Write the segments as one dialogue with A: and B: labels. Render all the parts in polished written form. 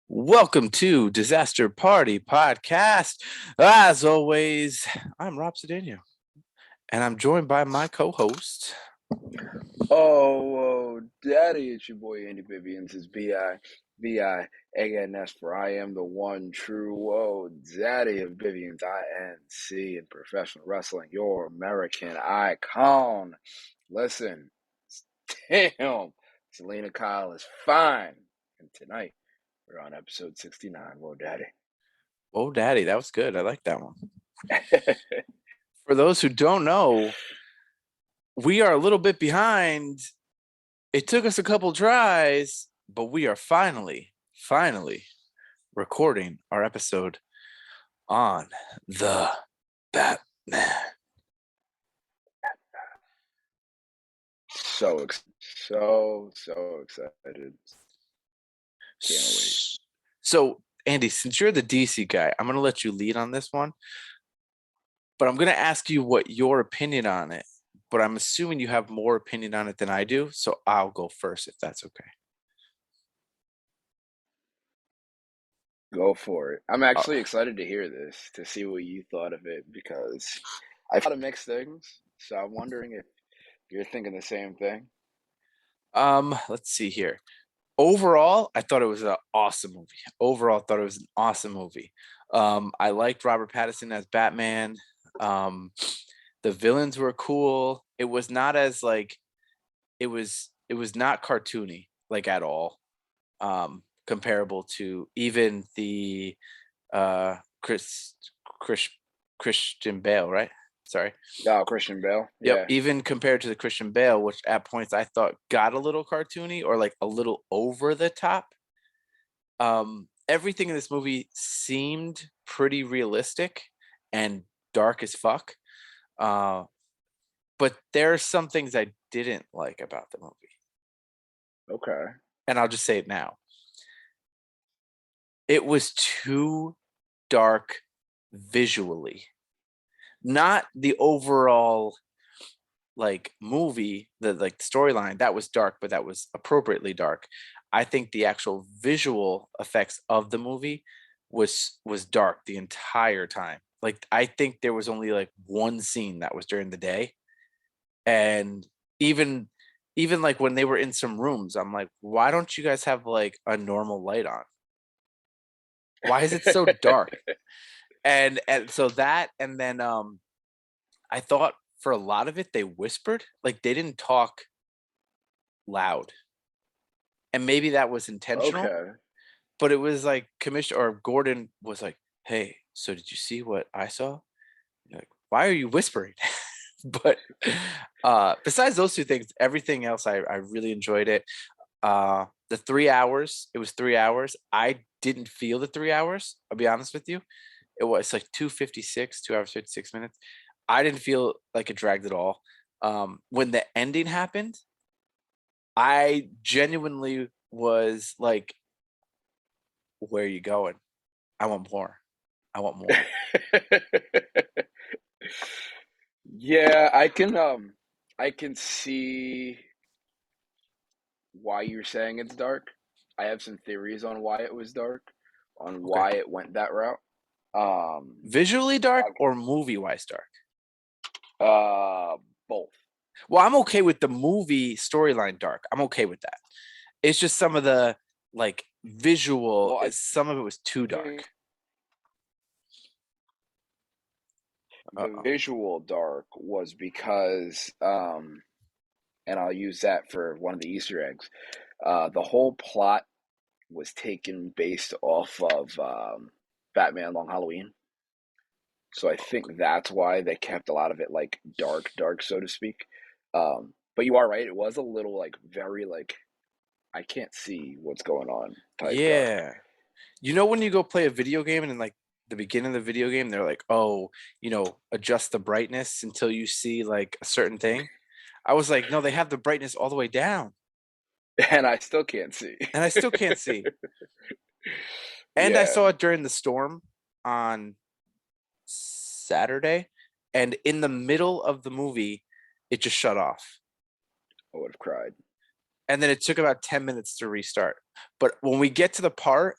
A: Welcome to Disaster Party Podcast. As always, I'm Rob Cedeno, and I'm joined by my co-host.
B: Daddy, it's your boy Andy Vivians. It's B-I-A-N-S for I am the one true, Daddy of Vivians, INC in professional wrestling, your American icon. Listen, damn, Selena Kyle is fine. And tonight, we're on episode 69. Whoa, Daddy.
A: Oh, Daddy, that was good. I like that one. For those who don't know, we are a little bit behind. It took us a couple tries, but we are finally recording our episode on the Batman.
B: So excited. Can't wait.
A: So, Andy, since you're the DC guy, I'm going to let you lead on this one, but I'm going to ask you what your opinion on it. But I'm assuming you have more opinion on it than I do, so I'll go first if that's okay.
B: Go for it. I'm actually excited to hear this, to see what you thought of it, because I've thought of mixed things. So I'm wondering if you're thinking the same thing.
A: Let's see here. Overall, I thought it was an awesome movie. Overall, I thought it was an awesome movie. I liked Robert Pattinson as Batman. The villains were cool. It was not as like it was not cartoony like at all. Comparable to even the Chris Christian Bale, right? Sorry.
B: Oh, Christian Bale.
A: Yep.
B: Yeah.
A: Even compared to the Christian Bale, which at points I thought got a little cartoony or like a little over the top. Everything in this movie seemed pretty realistic and dark as fuck. But there are some things I didn't like about the movie.
B: Okay.
A: And I'll just say it now. It was too dark visually. Not the overall like movie, the like storyline that was dark, but that was appropriately dark. I think the actual visual effects of the movie was dark the entire time. Like I think there was only like one scene that was during the day, and even even like when they were in some rooms, I'm like, why don't you guys have like a normal light on? Why is it so dark? And so that, and then I thought for a lot of it they whispered, like they didn't talk loud, and maybe that was intentional,
B: Okay.
A: but it was like Commissioner or Gordon was like, hey, so did you see what I saw? You're like, why are you whispering? But besides those two things, everything else I really enjoyed it. The 3 hours, it was 3 hours. I didn't feel the 3 hours, I'll be honest with you. It was like 2:56, 2 hours 56 minutes. I didn't feel like it dragged at all. When the ending happened, I genuinely was like, where are you going? I want more. I want more.
B: Yeah, I can see why you're saying it's dark. I have some theories on why it was dark, on
A: Okay.
B: why it went that route. Um,
A: Visually dark or movie wise dark?
B: Both.
A: Well, I'm okay with the movie storyline dark. I'm okay with that. It's just some of the like visual,
B: Well, I
A: some of it was too dark.
B: think the
A: Uh-oh.
B: visual dark was because, and I'll use that for one of the Easter eggs. The whole plot was taken based off of Batman Long Halloween. So I think that's why they kept a lot of it like dark, dark, so to speak. But you are right; it was a little like very like I can't see what's going on type dark.
A: Yeah. You know when you go play a video game and in like the beginning of the video game, they're like, oh, adjust the brightness until you see like a certain thing. I was like, no, they have the brightness all the way down,
B: And I still can't see.
A: and I still can't see. And I
B: Yeah,
A: saw it during the storm on Saturday, and in the middle of the movie, it just shut off.
B: I would have cried.
A: And then it took about 10 minutes to restart. But when we get to the part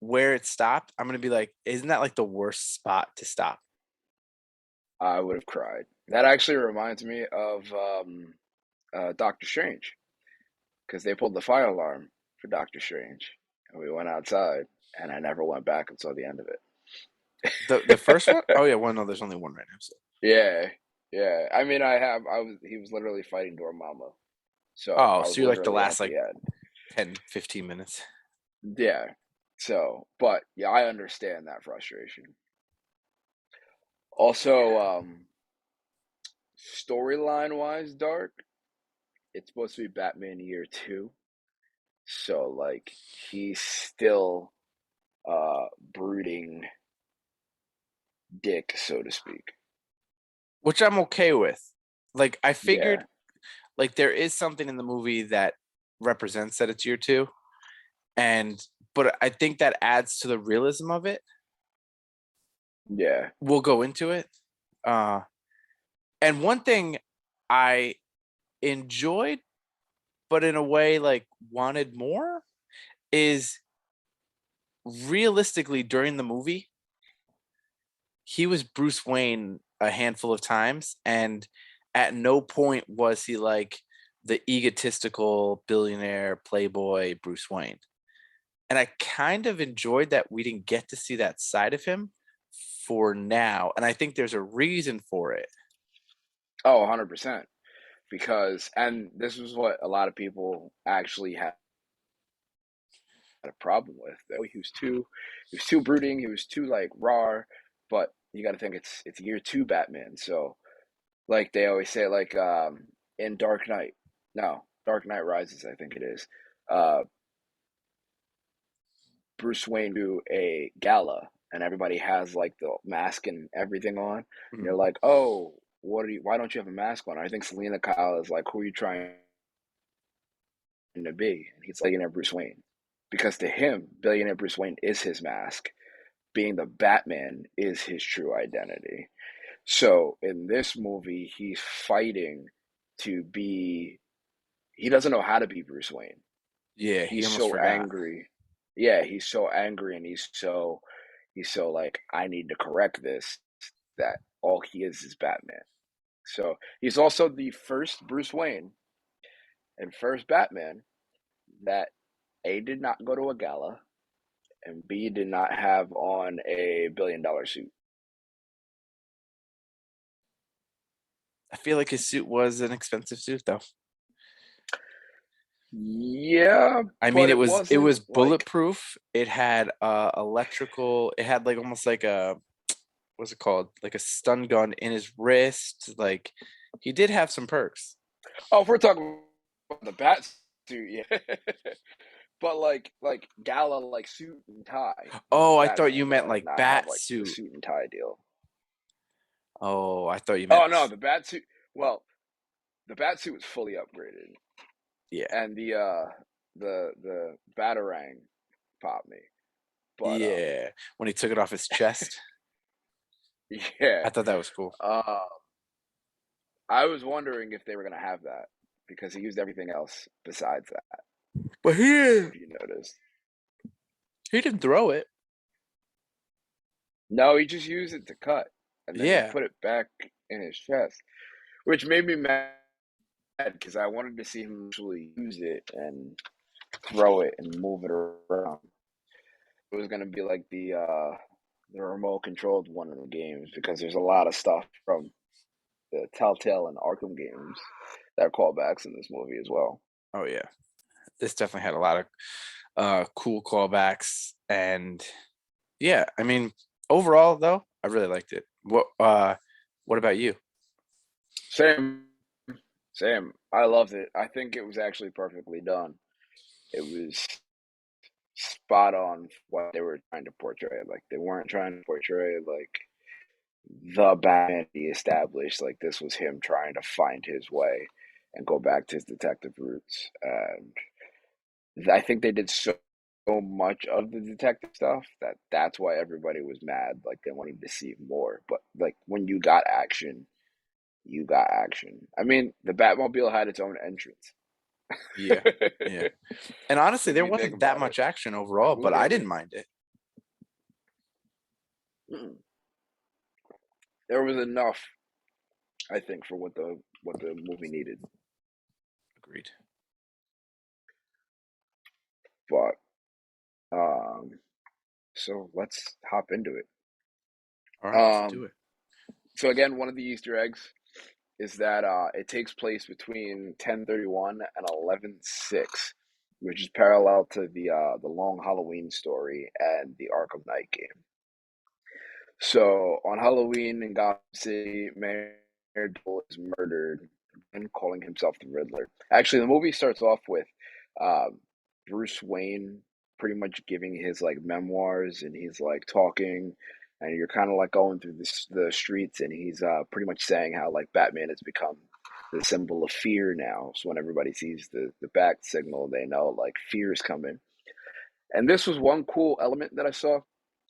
A: where it stopped, I'm gonna be like, isn't that like the worst spot to stop?
B: I would have cried. That actually reminds me of Doctor Strange because they pulled the fire alarm for Doctor Strange, and we went outside, and I never went back until the end of it.
A: The first one? Oh yeah, well no, there's only one right now. So
B: Yeah, yeah. I mean, I was. He was literally fighting Dormammu, so
A: oh,
B: I was
A: so you're like the
B: literally at
A: last
B: the
A: like
B: end.
A: 10, 15 minutes.
B: Yeah. So, but yeah, I understand that frustration. Also,
A: Yeah.
B: storyline wise, Dark, it's supposed to be Batman Year Two. So like he's still brooding dick, so to speak.
A: Which I'm okay with. Like I
B: Yeah,
A: figured like there is something in the movie that represents that it's year two. And but I think that adds to the realism of it.
B: yeah.
A: We'll go into it. Uh and one thing I enjoyed, but in a way like wanted more, is realistically during the movie, he was Bruce Wayne a handful of times, and at no point was he like the egotistical billionaire playboy Bruce Wayne. And I kind of enjoyed that we didn't get to see that side of him for now, and I think there's a reason for it.
B: Oh, 100%. Because, and this is what a lot of people actually had a problem with. Though he was too brooding. He was too like raw. But you got to think it's Year Two Batman. So like they always say, like in Dark Knight, no, Dark Knight Rises, I think it is. Uh, Bruce Wayne do a gala, and everybody has like the mask and everything on. And
A: Mhm.
B: you're like, oh, what are you? Why don't you have a mask on? I think Selena Kyle is like, who are you trying to be? And he's like, billionaire Bruce Wayne, because to him, billionaire Bruce Wayne is his mask. Being the Batman is his true identity. So in this movie, he's fighting to be. He doesn't know how to be Bruce Wayne.
A: Yeah, he
B: He's
A: almost
B: so
A: forgot.
B: angry. Yeah, he's so angry, and he's so like, I need to correct this, that all he is Batman. So he's also the first Bruce Wayne and first Batman that A did not go to a gala and B did not have on a $1 billion suit.
A: I feel like his suit was an expensive suit though.
B: Yeah,
A: I mean,
B: but
A: it
B: it
A: was it
B: wasn't
A: was
B: like,
A: bulletproof. It had electrical. It had like almost like a, what's it called? Like a stun gun in his wrist. Like he did have some perks.
B: oh, if we're talking about the bat suit, yeah. But like gala like suit and tie, he's a
A: Oh, I thought you
B: Batman.
A: meant
B: Why
A: like
B: not have
A: bat
B: like the
A: suit.
B: suit and tie deal?
A: Oh, I thought you meant
B: Oh no, the bat suit. Well, the bat suit was fully upgraded,
A: yeah.
B: and the batarang popped me. But
A: Yeah. When he took it off his chest.
B: yeah,
A: I thought that was cool.
B: uh, I was wondering if they were gonna have that because he used everything else besides that.
A: But
B: If you noticed,
A: he didn't throw it.
B: no, he just used it to cut, and then he
A: Yeah.
B: put it back in his chest, which made me mad because I wanted to see him actually use it and throw it and move it around. It was gonna be like the remote controlled one of the games because there's a lot of stuff from the Telltale and Arkham games that are callbacks in this movie as well.
A: Oh yeah. This definitely had a lot of cool callbacks, and yeah, I mean, overall though, I really liked it. What about you?
B: Same, same. I loved it. I think it was actually perfectly done. It was spot on what they were trying to portray. Like they weren't trying to portray like the Batman he established. Like this was him trying to find his way and go back to his detective roots. And I think they did so much of the detective stuff that that's why everybody was mad. Like they wanted to see more. But like when you got action, you got action. I mean, the Batmobile had its own entrance.
A: Yeah, yeah. And honestly,
B: If
A: there
B: you think
A: wasn't that
B: about it,
A: much action overall,
B: who
A: but I
B: didn't?
A: didn't mind it.
B: Mm. There was enough, I think, for what the movie needed.
A: Agreed.
B: But so let's hop into it.
A: All right, let's do
B: Um,
A: it.
B: so again, one of the Easter eggs is that it takes place between 10:31 and 11:06, which is parallel to the long Halloween story and the Arkham Knight game. So on Halloween in Gotham City, Mayor Dole is murdered and calling himself the Riddler. Actually, the movie starts off with um, Bruce Wayne pretty much giving his like memoirs, and he's like talking, and you're kind of like going through the streets, and he's pretty much saying how like Batman has become the symbol of fear now. So when everybody sees the bat signal, they know like fear is coming. And this was one cool element that I saw.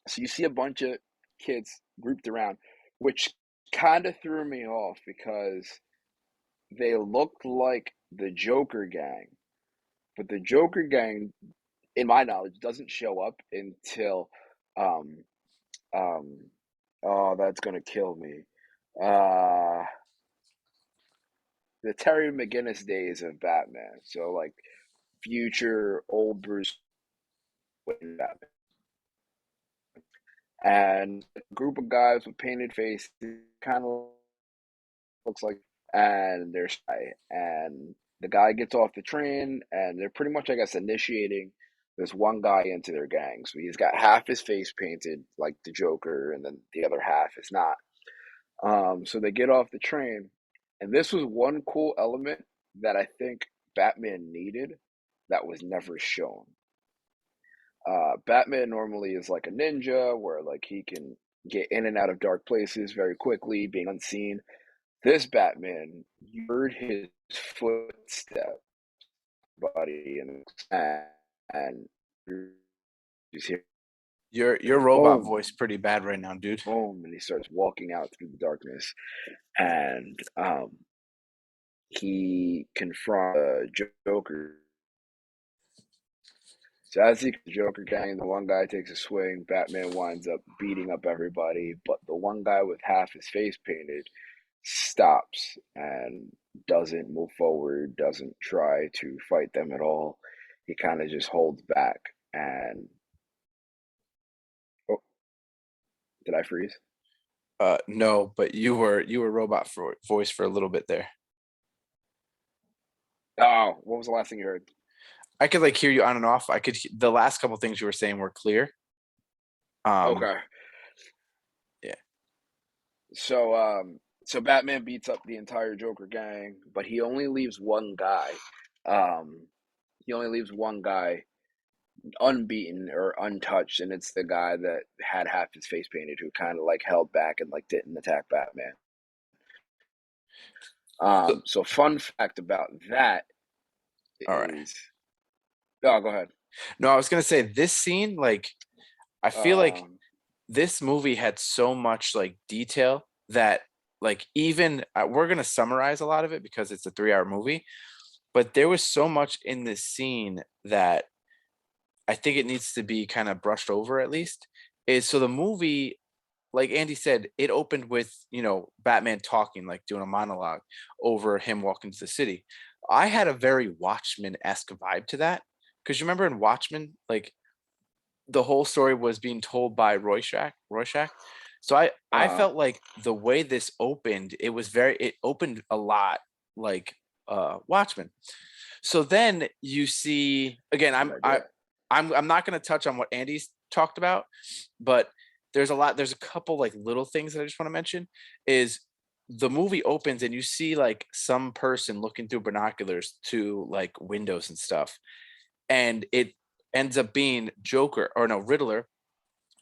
B: So you see a bunch of kids grouped around, which kind of threw me off because they looked like the Joker gang, but the Joker gang, in my knowledge, doesn't show up until, um, um, oh, that's gonna kill me. Uh, the Terry McGinnis days of Batman. So like future old Bruce Wayne Batman, and a group of guys with painted faces, kind of looks like, and there's and the guy gets off the train, and they're pretty much, I guess, initiating this one guy into their gang. So he's got half his face painted like the Joker, and then the other half is not. So they get off the train, and this was one cool element that I think Batman needed that was never shown. Batman normally is like a ninja, where like he can get in and out of dark places very quickly, being unseen. This Batman, you heard his footsteps, buddy, and you just hear
A: Your robot
B: boom,
A: voice pretty bad right now, dude.
B: boom, and he starts walking out through the darkness, and he confronts Joker. So as he the Joker gang, the one guy takes a swing. Batman winds up beating up everybody, but the one guy with half his face painted stops and doesn't move forward, doesn't try to fight them at all. He kind of just holds back. And oh, did I freeze?
A: No, but you were robot for voice for a little bit there.
B: Oh, what was the last thing you heard?
A: I could like hear you on and off. The last couple things you were saying were clear. Um,
B: Okay,
A: yeah.
B: so Batman beats up the entire Joker gang, but he only leaves one guy. Um, he only leaves one guy unbeaten or untouched, and it's the guy that had half his face painted, who kind of like held back and like didn't attack Batman.
A: So,
B: So fun fact about that
A: all right.
B: is, oh, go ahead.
A: No, I was gonna say this scene, like, I feel like
B: Um,
A: this movie had so much like detail that like even we're gonna summarize a lot of it because it's a 3 hour movie, but there was so much in this scene that I think it needs to be kind of brushed over at least. Is so the movie, like Andy said, it opened with, Batman talking, like doing a monologue over him walking to the city. I had a very Watchmen-esque vibe to that. Because you remember in Watchmen, like the whole story was being told by Rorschach. So I
B: uh,
A: felt like the way this opened, it opened a lot like Watchmen. So then you see again,
B: good idea.
A: I'm not going to touch on what Andy's talked about, but there's a couple like little things that I just want to mention is the movie opens and you see like some person looking through binoculars to like windows and stuff, and it ends up being Joker, or no, Riddler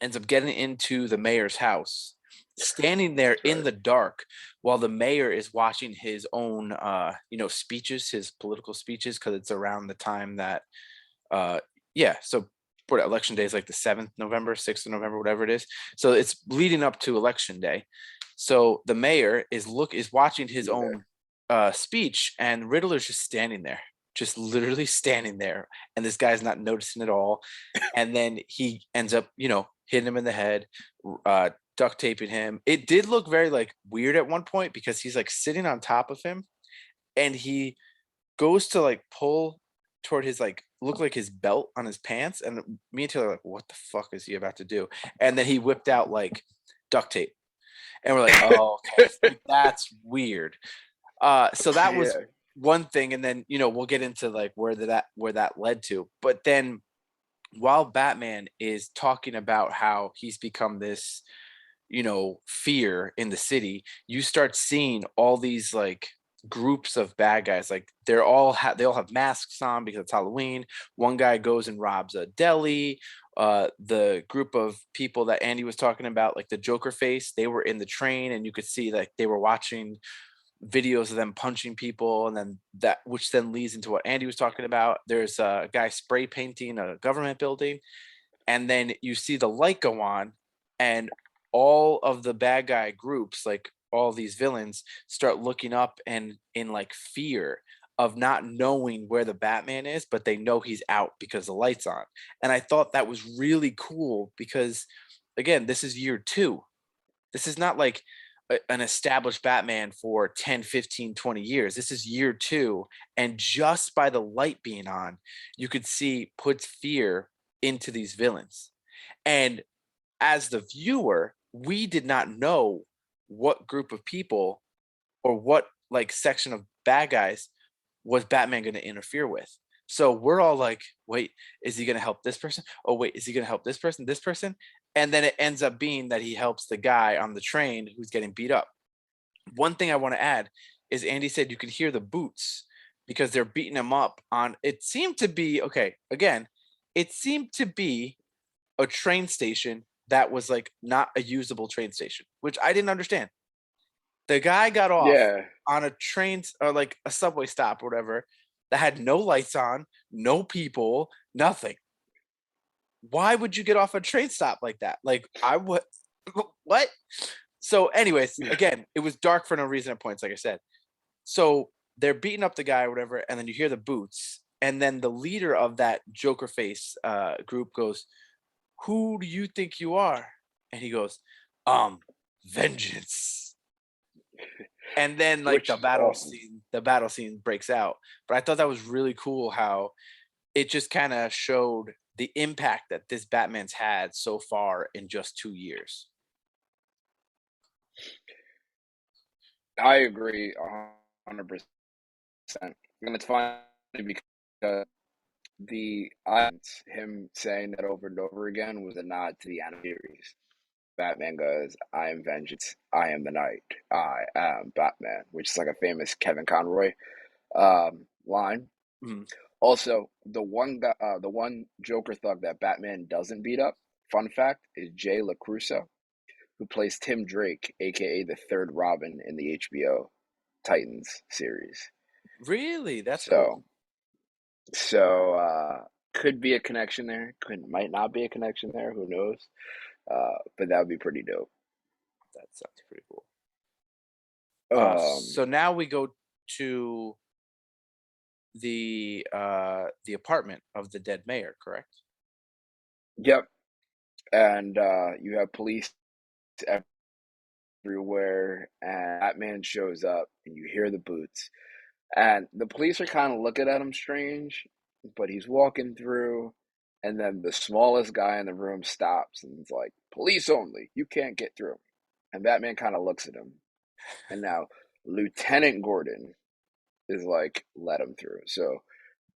A: ends up getting into the mayor's house, standing there
B: That's
A: in
B: right.
A: the dark while the mayor is watching his own speeches, his political speeches, because it's around the time that uh yeah, so what election day is like the 7th November, 6th of November, whatever it is. So it's leading up to election day. So the mayor is watching his
B: Yeah.
A: own speech, and Riddler's just standing there. just literally standing there, and this guy's not noticing at all. And then he ends up, hitting him in the head, duct taping him. It did look very like weird at one point because he's like sitting on top of him, and he goes to like pull toward his like look like his belt on his pants, and me and Taylor are like, what the fuck is he about to do? And then he whipped out like duct tape, and we're like, oh, okay, like, that's weird. So that was
B: Yeah.
A: one thing, and then we'll get into like where that led to. But then while Batman is talking about how he's become this, fear in the city, you start seeing all these like groups of bad guys. Like they all have masks on because it's Halloween. One guy goes and robs a deli. The group of people that Andy was talking about, like the Joker face, they were in the train, and you could see like they were watching videos of them punching people, and then that which then leads into what Andy was talking about. There's a guy spray painting a government building, and then you see the light go on, and all of the bad guy groups, like all these villains, start looking up and in like fear of not knowing where the Batman is, but they know he's out because the light's on. And I thought that was really cool because, again, this is year two. This is not like an established Batman for 10, 15, 20 years. This is year two. And just by the light being on, you could see puts fear into these villains. And as the viewer, we did not know what group of people or what like section of bad guys was Batman going to interfere with. So we're all like, wait, is he going to help this person? Oh, wait, is he going to help this person, this person? And then it ends up being that he helps the guy on the train who's getting beat up. One thing I want to add is Andy said you could hear the boots because they're beating him up on it seemed to be okay, again, it seemed to be a train station that was like not a usable train station, which I didn't understand. The guy got off
B: Yeah.
A: on a train or like a subway stop or whatever that had no lights on, no people, nothing. Why would you get off a train stop like that? Like I would what? So anyways, again, it was dark for no reason at points, like I said. So they're beating up the guy or whatever, and then you hear the boots, and then the leader of that Joker face group goes, "Who do you think you are?" And he goes, vengeance. And then like
B: Which is awesome.
A: the battle scene breaks out. But I thought that was really cool how it just kind of showed the impact that this Batman's had so far in just 2 years.
B: I agree 100%. And it's funny because him saying that over and over again was a nod to the animated series. Batman goes, I am vengeance, I am the night, I am Batman, which is like a famous Kevin Conroy line.
A: Mhm.
B: Also, the one Joker thug that Batman doesn't beat up, fun fact, is Jay LaCrusoe, who plays Tim Drake, aka the third Robin in the HBO Titans series.
A: Really? That's cool.
B: So, so could be a connection there. Could might not be a connection there. Who knows? But that would be pretty dope.
A: That sounds pretty cool.
B: Um,
A: So now we go to the apartment of the dead mayor, correct?
B: yep. And you have police everywhere, and Batman shows up, and you hear the boots, and the police are kind of looking at him strange, but he's walking through, and then the smallest guy in the room stops and is like, "Police only, you can't get through." And Batman kind of looks at him, and now Lieutenant Gordon is like, "Let him through." So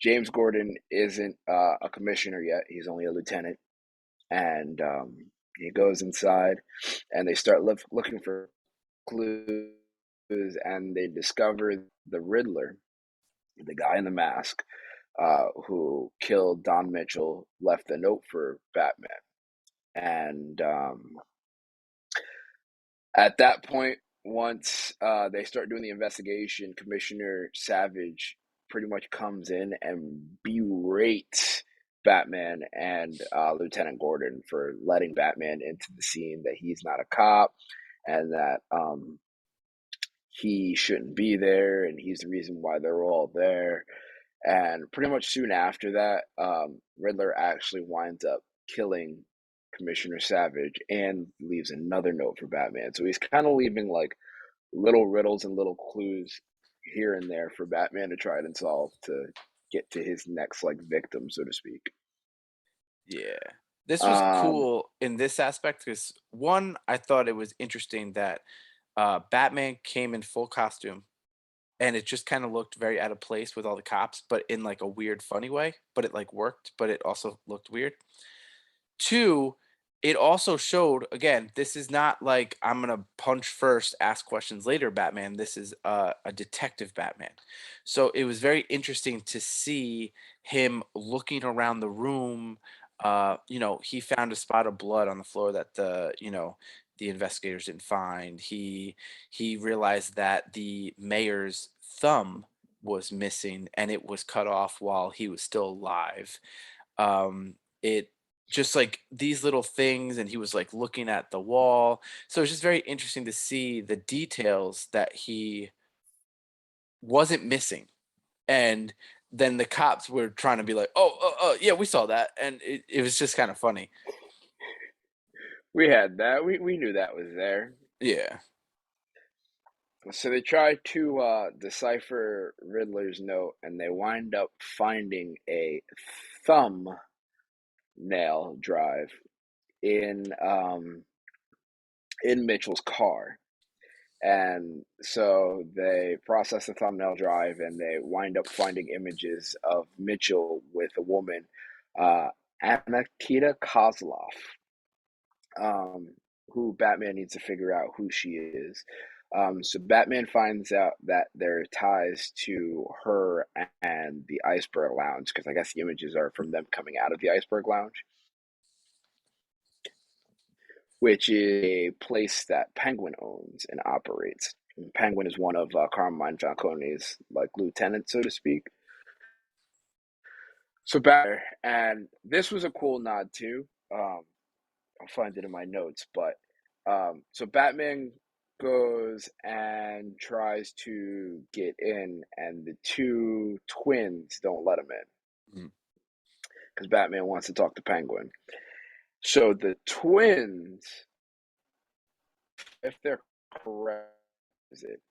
B: James Gordon isn't a commissioner yet; he's only a lieutenant, and he goes inside, and they start looking for clues, and they discover the Riddler, the guy in the mask, who killed Don Mitchell, left a note for Batman. And at that point, once they start doing the investigation, Commissioner Savage pretty much comes in and berates Batman and Lieutenant Gordon for letting Batman into the scene, that he's not a cop, and that he shouldn't be there, and he's the reason why they're all there. And pretty much soon after that, Riddler actually winds up killing Commissioner Savage and leaves another note for Batman. So he's kind of leaving like little riddles and little clues here and there for Batman to try and solve to get to his next like victim, so to speak.
A: Yeah. This was
B: Um,
A: cool in this aspect because one, I thought it was interesting that Batman came in full costume and it just kind of looked very out of place with all the cops, but in like a weird, funny way. But it like worked, but it also looked weird. Two, it also showed again, this is not like I'm gonna punch first, ask questions later, Batman. This is a detective Batman. So it was very interesting to see him looking around the room. He found a spot of blood on the floor that the investigators didn't find. He realized that the mayor's thumb was missing and it was cut off while he was still alive. It just like these little things, and he was like looking at the wall. So it's just very interesting to see the details that he wasn't missing. And then the cops were trying to be like, oh, yeah, we saw that. And it was just kind of funny.
B: we had that. We knew that was there.
A: Yeah.
B: So they try to decipher Riddler's note, and they wind up finding a thumb nail drive in in Mitchell's car. And so they process the thumbnail drive and they wind up finding images of Mitchell with a woman, uh, Anakita Kozlov, um, who Batman needs to figure out who she is. So Batman finds out that there are ties to her and the Iceberg Lounge, because I guess the images are from them coming out of the Iceberg Lounge, which is a place that Penguin owns and operates. And Penguin is one of Carmine Falcone's like lieutenants, so to speak. So Batman, and this was a cool nod too. I'll find it in my notes, but so Batman goes and tries to get in, and the two twins don't let him in
A: Mm.
B: because Batman wants to talk to Penguin. So the twins, if they're correct, is it?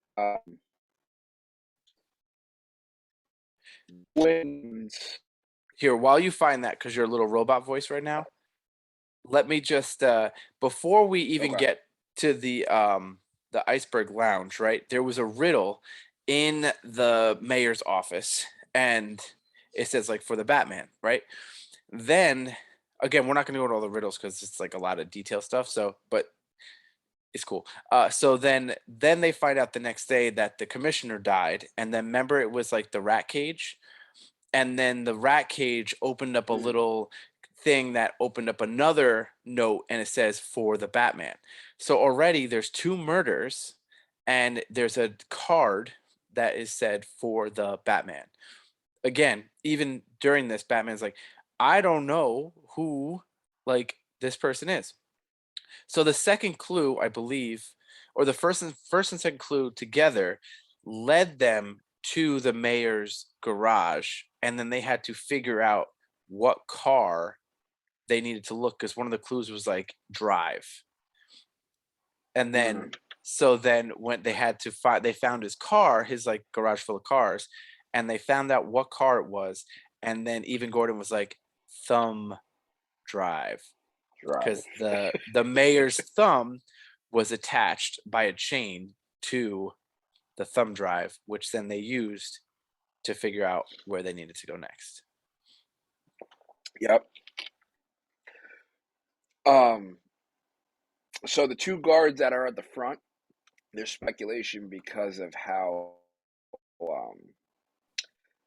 B: Twins.
A: Here, while you find that, because you're a little robot voice right now, let me just before we even
B: Okay.
A: get to the Iceberg Lounge, right? There was a riddle in the mayor's office, and it says like for the Batman, right? Then again, we're not going to go into all the riddles because it's like a lot of detail stuff. So, but it's cool. So then they find out the next day that the commissioner died, and then remember it was like the rat cage, and then the rat cage opened up a
B: Mm,
A: little thing that opened up another note, and it says for the Batman. So already there's two murders, and there's a card that is said for the Batman. Again, even during this, Batman's like, I don't know who like this person is. So the second clue, I believe, or the first and second clue together led them to the mayor's garage, and then they had to figure out what car they needed to look because one of the clues was like drive. And then
B: mm,
A: so then when they had to find they found his car, his like garage full of cars, and they found out what car it was, and then even Gordon was like thumb drive
B: drive.
A: because the mayor's thumb was attached by a chain to the thumb drive, which then they used to figure out where they needed to go next.
B: Yep. Um. So the two guards that are at the front, there's speculation because of how um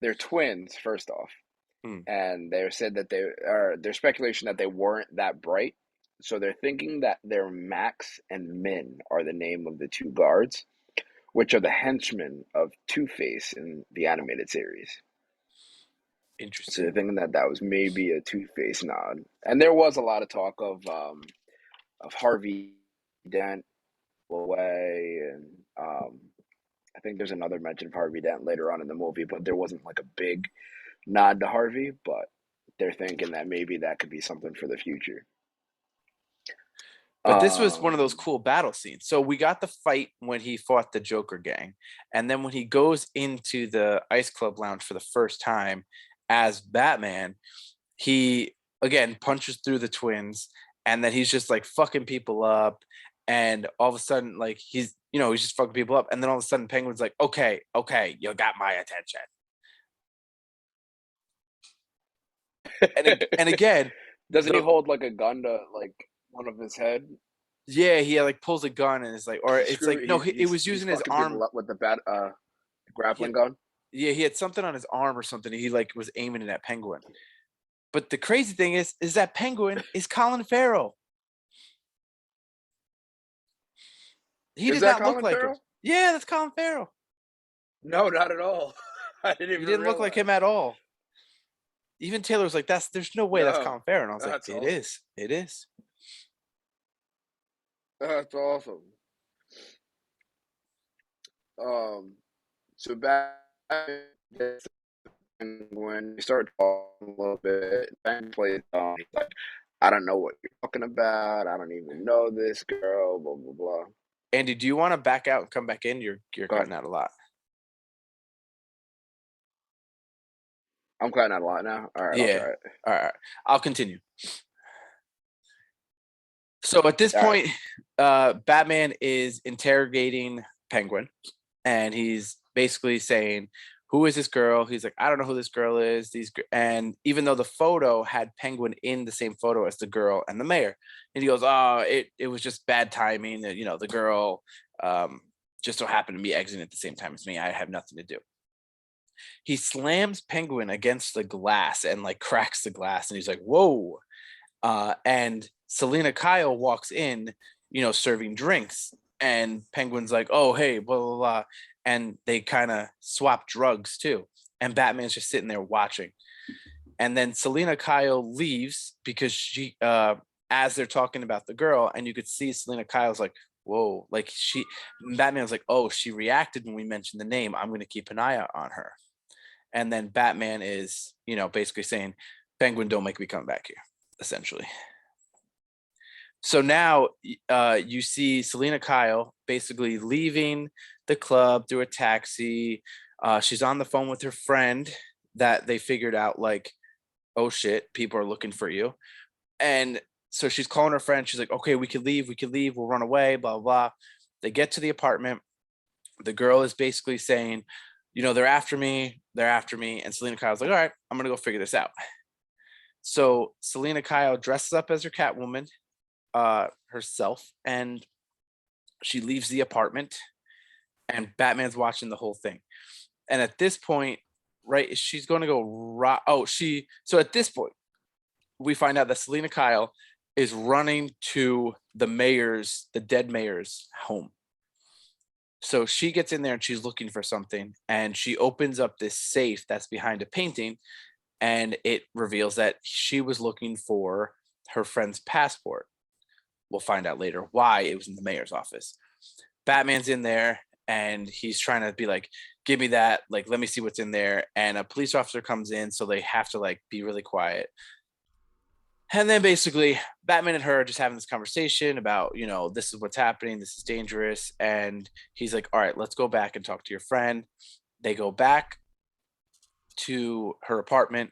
B: they're twins. First off,
A: Hmm,
B: and they said that they are. There's speculation that they weren't that bright. So they're thinking that they're Max and Min are the name of the two guards, which are the henchmen of Two Face in the animated series. So they're
A: interesting.
B: thinking that that was maybe a Two Face nod. And there was a lot of talk of Harvey Dent away and I think there's another mention of Harvey Dent later on in the movie, but there wasn't like a big nod to Harvey. But they're thinking that maybe that could be something for the future.
A: But this was one of those
B: Um,
A: cool battle scenes. So we got the fight when he fought the Joker gang. And then when he goes into the Ice Club Lounge for the first time as Batman, he again punches through the twins, and then he's just like fucking people up. And all of a sudden, like he's just fucking people up. And then all of a sudden, Penguin's like, okay, okay, you got my attention. And again,
B: doesn't he
A: the
B: hold like a gun to like one of his head?
A: yeah, he like pulls a gun and it's like, or it's like, no, it was
B: He's
A: using his
B: fucking people
A: arm.
B: up with the bat
A: He,
B: grappling gun.
A: yeah, he had something on his arm or something. He like was aiming it at Penguin. But the crazy thing is that Penguin is Colin Farrell. He
B: Is
A: did
B: that
A: not look
B: Colin
A: like him.
B: Farrell?
A: Yeah, that's Colin Farrell.
B: No, not at all. I didn't
A: He
B: even
A: didn't look like him
B: realize.
A: at all. Even Taylor was like, there's no way that's
B: No,
A: Colin Farrell. And I was like,
B: that's
A: it
B: awesome.
A: is. It is.
B: That's awesome. Um, so back when we start talking a little bit, Ben plays he's like, I don't know what you're talking about. I don't even know this girl. Blah blah blah.
A: Andy, do you want to back out and come back in? You're
B: Go ahead.
A: cutting out a lot.
B: I'm cutting out a lot now. All right, I'll
A: Yeah.
B: try it.
A: All right. I'll continue. So at this
B: All right.
A: point, Batman is interrogating Penguin, and he's basically saying, "Who is this girl?" He's like, "I don't know who this girl is." And even though the photo had Penguin in the same photo as the girl and the mayor, and he goes, "Oh, it was just bad timing. That the girl um, just so happened to be exiting at the same time as me. I have nothing to do." He slams Penguin against the glass and like cracks the glass, and he's like, "Whoa!" And Selena Kyle walks in, serving drinks. And Penguin's like, oh, hey, blah, blah, blah. And they kind of swap drugs too. And Batman's just sitting there watching. And then Selena Kyle leaves because as they're talking about the girl, and you could see Selena Kyle's like, whoa, like Batman's like, oh, she reacted when we mentioned the name. I'm going to keep an eye out on her. And then Batman is, basically saying, Penguin, don't make me come back here, essentially. So now you see Selena Kyle basically leaving the club through a taxi. She's on the phone with her friend that they figured out, like, oh shit, people are looking for you. And so she's calling her friend. She's like, okay, we could leave, we'll run away, blah, blah. They get to the apartment. The girl is basically saying, they're after me. And Selena Kyle's like, all right, I'm going to go figure this out. So Selena Kyle dresses up as her Catwoman herself, and she leaves the apartment, and Batman's watching the whole thing. And at this point, right, she's going to go so at this point we find out that Selena Kyle is running to the dead mayor's home. So she gets in there and she's looking for something, and she opens up this safe that's behind a painting, and it reveals that she was looking for her friend's passport. We'll find out later why it was in the mayor's office. Batman's in there and he's trying to be like, give me that, like, let me see what's in there. And a police officer comes in, so they have to like be really quiet. And then basically Batman and her are just having this conversation about, this is what's happening, this is dangerous. And he's like, all right, let's go back and talk to your friend. They go back to her apartment.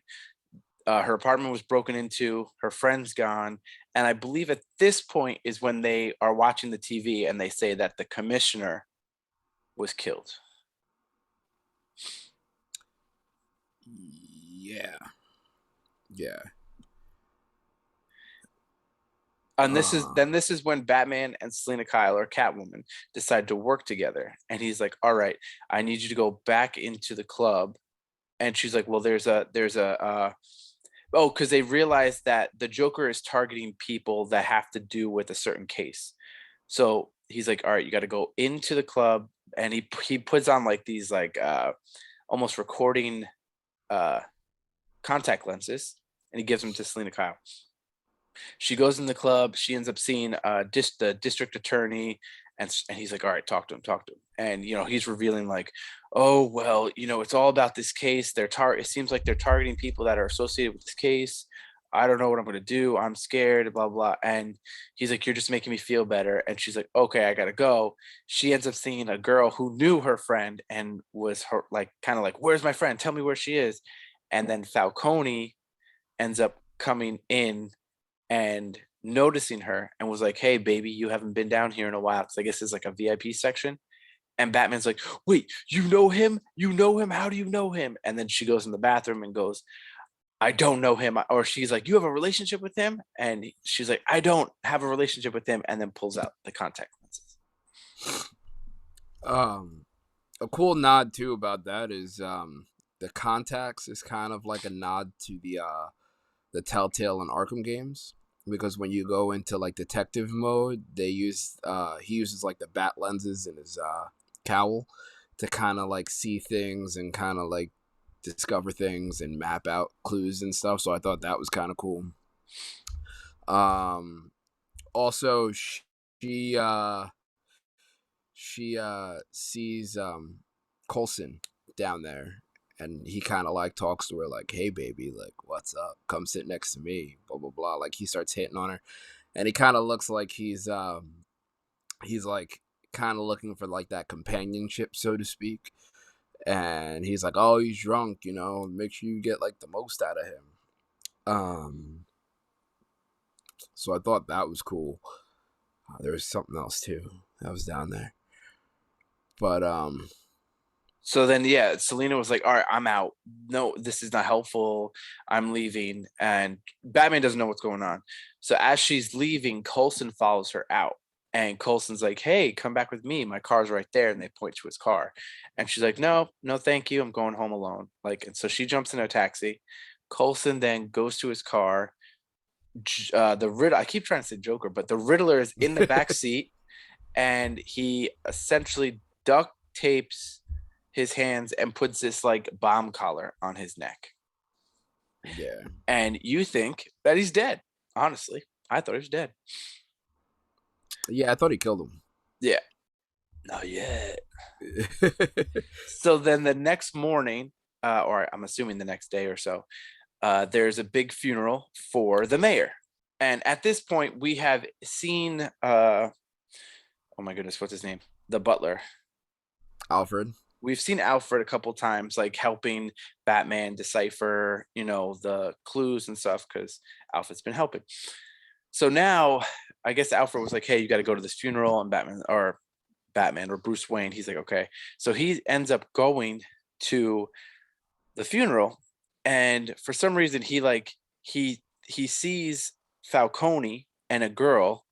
A: Her apartment was broken into, her friend's gone. And I believe at this point is when they are watching the TV and they say that the commissioner was killed.
C: Yeah. Yeah.
A: And this is when Batman and Selena Kyle, or Catwoman, decide to work together. And he's like, all right, I need you to go back into the club. And she's like, well, there's a because they realize that the Joker is targeting people that have to do with a certain case. So he's like, all right, you got to go into the club. And he puts on like these like almost recording contact lenses, and he gives them to Selena Kyle. She goes in the club. She ends up seeing the district attorney, And he's like, all right, talk to him. And he's revealing like, oh well, it's all about this case. It seems like they're targeting people that are associated with this case. I don't know what I'm going to do. I'm scared, blah blah. And he's like, you're just making me feel better. And she's like, okay, I gotta go. She ends up seeing a girl who knew her friend and was her, like, kind of like, where's my friend, tell me where she is. And then Falcone ends up coming in and noticing her and was like, hey baby, you haven't been down here in a while, because I guess it's like a VIP section. And Batman's like, wait, you know him? How do you know him? And then she goes in the bathroom and goes, I don't know him. Or she's like, you have a relationship with him? And she's like, I don't have a relationship with him. And then pulls out the contact lenses.
C: A cool nod too about that is the contacts is kind of like a nod to the Telltale and Arkham games, because when you go into like detective mode, he uses like the bat lenses in his cowl to kind of like see things and kind of like discover things and map out clues and stuff. So I thought that was kind of cool. Also, she sees Coulson down there, and he kind of like talks to her like, hey baby, like, what's up, come sit next to me, blah blah blah. Like, he starts hitting on her, and he kind of looks like he's like kind of looking for like that companionship, so to speak. And he's like, oh, he's drunk, make sure you get like the most out of him. So I thought that was cool. There was something else too that was down there, but
A: so then, yeah, Selena was like, all right, I'm out. No, this is not helpful. I'm leaving. And Batman doesn't know what's going on. So as she's leaving, Coulson follows her out. And Coulson's like, hey, come back with me. My car's right there. And they point to his car. And she's like, no, thank you. I'm going home alone. Like, and so she jumps in a taxi. Coulson then goes to his car. The Riddler, I keep trying to say Joker, but the Riddler is in the back seat. And he essentially duct tapes his hands and puts this like bomb collar on his neck.
C: Yeah.
A: And you think that he's dead. Honestly, I thought he was dead.
C: Yeah, I thought he killed him.
A: Yeah. Not yet. So then the next morning, or I'm assuming the next day or so, there's a big funeral for the mayor. And at this point, we have seen, oh my goodness, what's his name? The butler.
C: Alfred.
A: We've seen Alfred a couple times, like helping Batman decipher, the clues and stuff, because Alfred's been helping. So now, I guess Alfred was like, hey, you got to go to this funeral. And Batman or Bruce Wayne, he's like, okay. So he ends up going to the funeral. And for some reason, he sees Falcone and a girl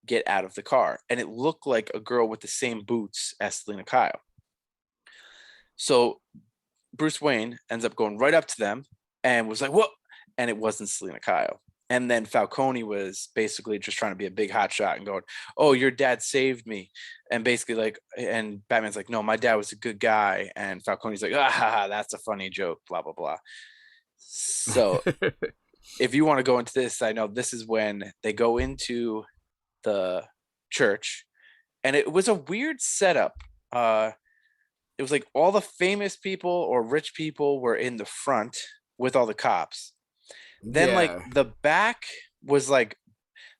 A: get out of the car. And it looked like a girl with the same boots as Selena Kyle. So Bruce Wayne ends up going right up to them and was like, what? And it wasn't Selena Kyle. And then Falcone was basically just trying to be a big hot shot and going, oh, your dad saved me. And basically like, and Batman's like, no, my dad was a good guy. And Falcone's like, that's a funny joke, blah, blah, blah. So if you want to go into this, I know this is when they go into the church, and it was a weird setup. It was like all the famous people or rich people were in the front with all the cops. Then like the back was like,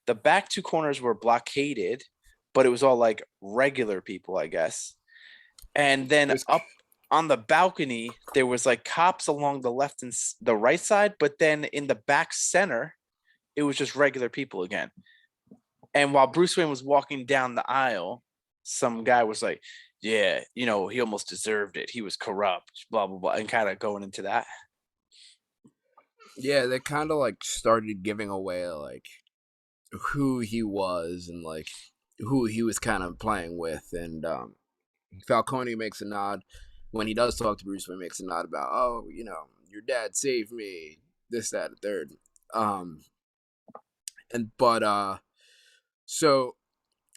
A: the back two corners were blockaded, but it was all like regular people, I guess. And then up on the balcony, there was like cops along the left and the right side, but then in the back center, it was just regular people again. And while Bruce Wayne was walking down the aisle, some guy was like, yeah, he almost deserved it. He was corrupt, blah, blah, blah, and kind of going into that.
C: Yeah, they kind of like started giving away like who he was and like who he was kind of playing with. And Falcone makes a nod when he does talk to Bruce Wayne, makes a nod about, oh, your dad saved me, this, that, and third. So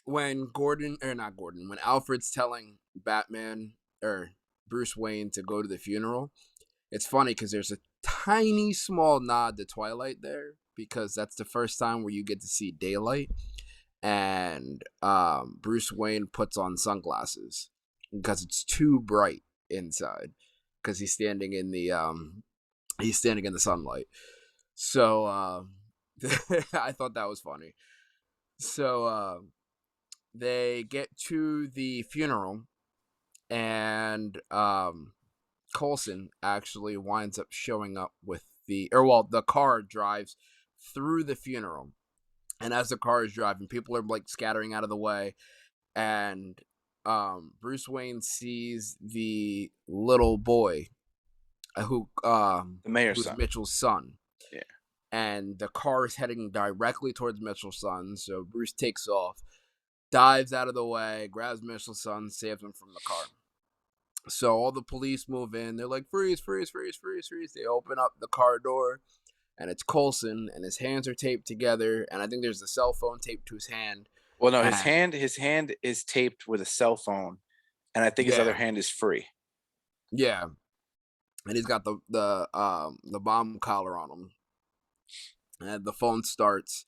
C: when when Alfred's telling Batman or Bruce Wayne to go to the funeral, it's funny because there's a tiny small nod to Twilight there, because that's the first time where you get to see daylight. and Bruce Wayne puts on sunglasses because it's too bright inside because he's standing in the sunlight. So I thought that was funny. So they get to the funeral, and Coulson actually winds up showing up with the car drives through the funeral, and as the car is driving, people are like scattering out of the way, and Bruce Wayne sees the little boy who
A: The mayor's
C: who's
A: son.
C: Mitchell's son.
A: Yeah.
C: And the car is heading directly towards Mitchell's son, so Bruce takes off, dives out of the way, grabs Mitchell's son, saves him from the car. So all the police move in. They're like, freeze, freeze, freeze, freeze, freeze. They open up the car door, and it's Coulson, and his hands are taped together, and I think there's a cell phone taped to his hand.
A: Well, no, his
C: And
A: hand is taped with a cell phone, and I think his
C: Yeah.
A: other hand is free.
C: yeah, and he's got the bomb collar on him, and the phone starts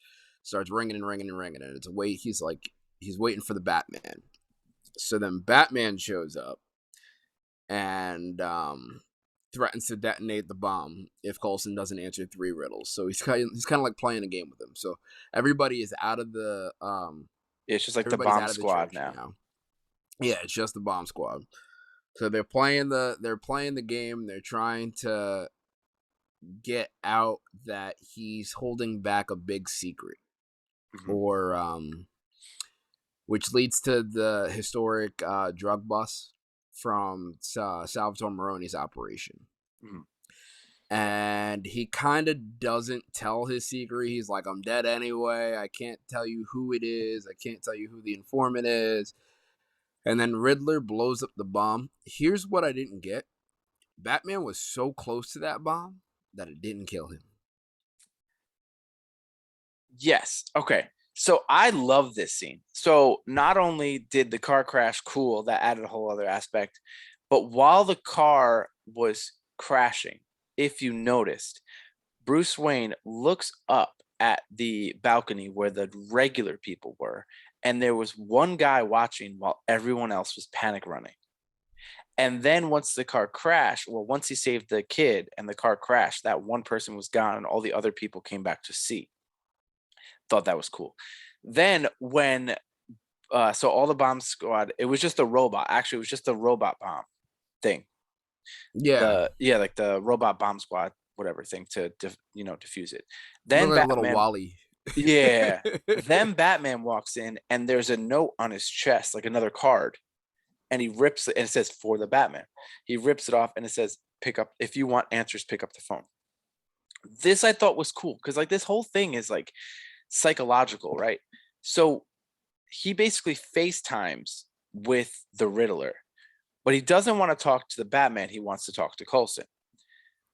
C: ringing and ringing and ringing, and he's waiting for the Batman. So then Batman shows up and threatens to detonate the bomb if Coulson doesn't answer 3 riddles. So he's kind of like playing a game with him. So everybody is out of the
A: It's just like the
C: everybody's
A: bomb
C: out of the
A: squad
C: church
A: now.
C: Yeah, it's just the bomb squad. So they're playing the game. They're trying to get out that he's holding back a big secret,
A: Mhm.
C: or which leads to the historic drug bust from Salvatore Moroni's operation.
A: Mhm.
C: And he kind of doesn't tell his secret. He's like, I'm dead anyway. I can't tell you who it is. I can't tell you who the informant is. And then Riddler blows up the bomb. Here's what I didn't get. Batman was so close to that bomb that it didn't kill him.
A: Yes. Okay. So I love this scene. So not only did the car crash cool, that added a whole other aspect, but while the car was crashing, if you noticed, Bruce Wayne looks up at the balcony where the regular people were, and there was one guy watching while everyone else was panic running. And then once the car crashed, once he saved the kid and the car crashed, that one person was gone and all the other people came back to see. Thought that was cool. Then when so all the bomb squad, it was just a robot. Actually, it was just a robot bomb thing.
C: Yeah.
A: Like the robot bomb squad, whatever thing to defuse it.
C: Look
A: Then
C: like a little
A: Batman,
C: Wally.
A: yeah. Then Batman walks in and there's a note on his chest, like another card, and he rips it and it says for the Batman. He rips it off and it says pick up if you want answers, pick up the phone. This I thought was cool because like this whole thing is like psychological, right? So he basically FaceTimes with the Riddler, but he doesn't want to talk to the Batman. He wants to talk to Coulson.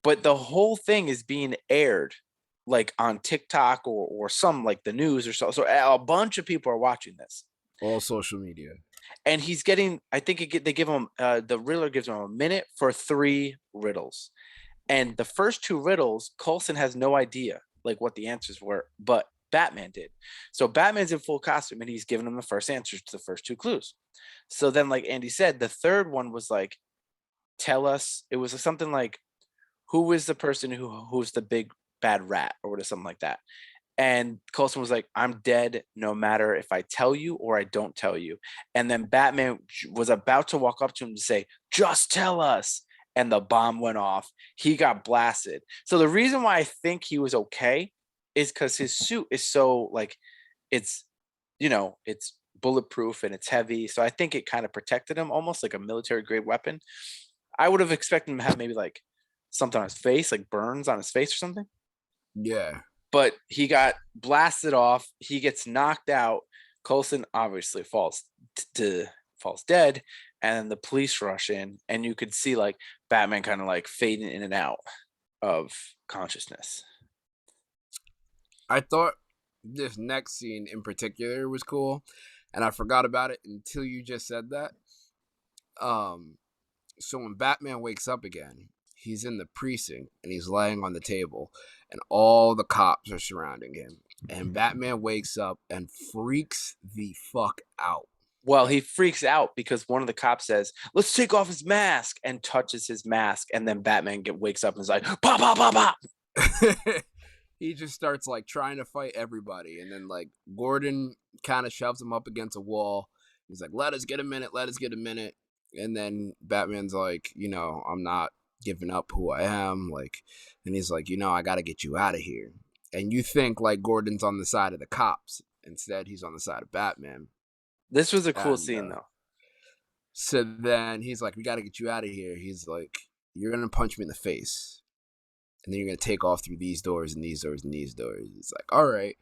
A: But the whole thing is being aired like on TikTok or some like the news or so. So a bunch of people are watching this.
C: All social media.
A: And he's getting, I think they give him, the Riddler gives him a minute for 3 riddles. And the first 2 riddles, Coulson has no idea like what the answers were, but Batman did. So Batman's in full costume and he's giving him the first answers to the first 2 clues. So then, like Andy said, the third one was like, tell us, it was something like, who is the person who's the big bad rat or something like that. And Coulson was like, I'm dead no matter if I tell you or I don't tell you. And then Batman was about to walk up to him to say, just tell us. And the bomb went off. He got blasted. So the reason why I think he was okay is because his suit is so like, it's bulletproof and it's heavy. So I think it kind of protected him almost like a military grade weapon. I would have expected him to have maybe like something on his face, like burns on his face or something.
C: Yeah.
A: But he got blasted off. He gets knocked out. Coulson obviously falls dead, and then the police rush in, and you could see like Batman kind of like fading in and out of consciousness.
C: I thought this next scene in particular was cool, and I forgot about it until you just said that. So when Batman wakes up again, he's in the precinct and he's laying on the table, and all the cops are surrounding him. And Batman wakes up and freaks the fuck out.
A: Well, he freaks out because one of the cops says, "Let's take off his mask," and touches his mask, and then Batman wakes up and is like, "Pop, pop, pop, pop."
C: He just starts like trying to fight everybody, and then like Gordon kind of shoves him up against a wall. He's like, "Let us get a minute, let us get a minute," and then Batman's like, "I'm not giving up who I am," like, and he's like, "I got to get you out of here." And you think like Gordon's on the side of the cops, instead he's on the side of Batman.
A: This was a cool
C: And
A: scene, though.
C: so then he's like, "We got to get you out of here." He's like, "You're gonna punch me in the face, and then you're going to take off through these doors and these doors and these doors." He's like, "All right."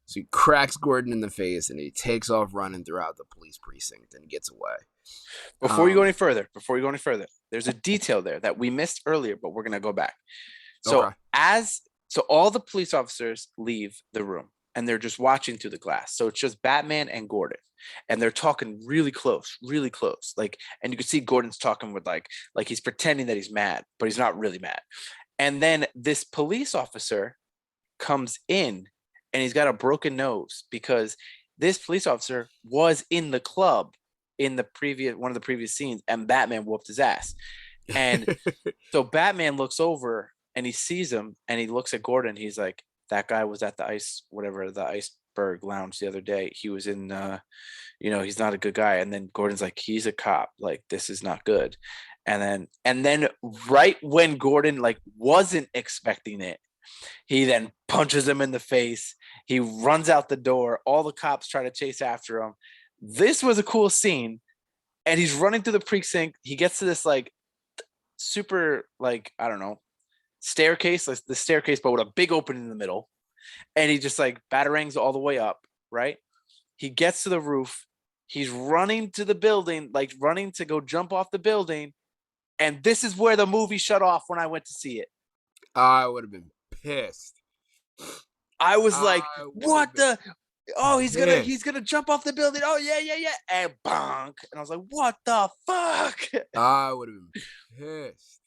C: So he cracks Gordon in the face and he takes off running throughout the police precinct and gets away.
A: Before you go any further, there's a detail there that we missed earlier, but we're going to go back. So
C: Okay.
A: so all the police officers leave the room and they're just watching through the glass. So it's just Batman and Gordon. And they're talking really close, really close. Like, and you can see Gordon's talking with like he's pretending that he's mad, but he's not really mad. And then this police officer comes in and he's got a broken nose because this police officer was in the club in one of the previous scenes, and Batman whooped his ass. And so Batman looks over and he sees him and he looks at Gordon. He's like, "That guy was at the iceberg lounge the other day. He was in he's not a good guy." And then Gordon's like, "He's a cop. Like, this is not good." And then right when Gordon like wasn't expecting it, he then punches him in the face. He runs out the door. All the cops try to chase after him. This was a cool scene. And he's running through the precinct. He gets to this like super, like, I don't know, staircase, like the staircase, but with a big opening in the middle. And he just like batarangs all the way up, right? He gets to the roof. He's running to the building, like running to go jump off the building. And this is where the movie shut off when I went to see it.
C: I would have been pissed.
A: I was like, "What the? Oh, he's
C: pissed.
A: gonna jump off the building. Oh, yeah, yeah, yeah." And bonk. And I was like, "What the fuck?"
C: I would have been pissed.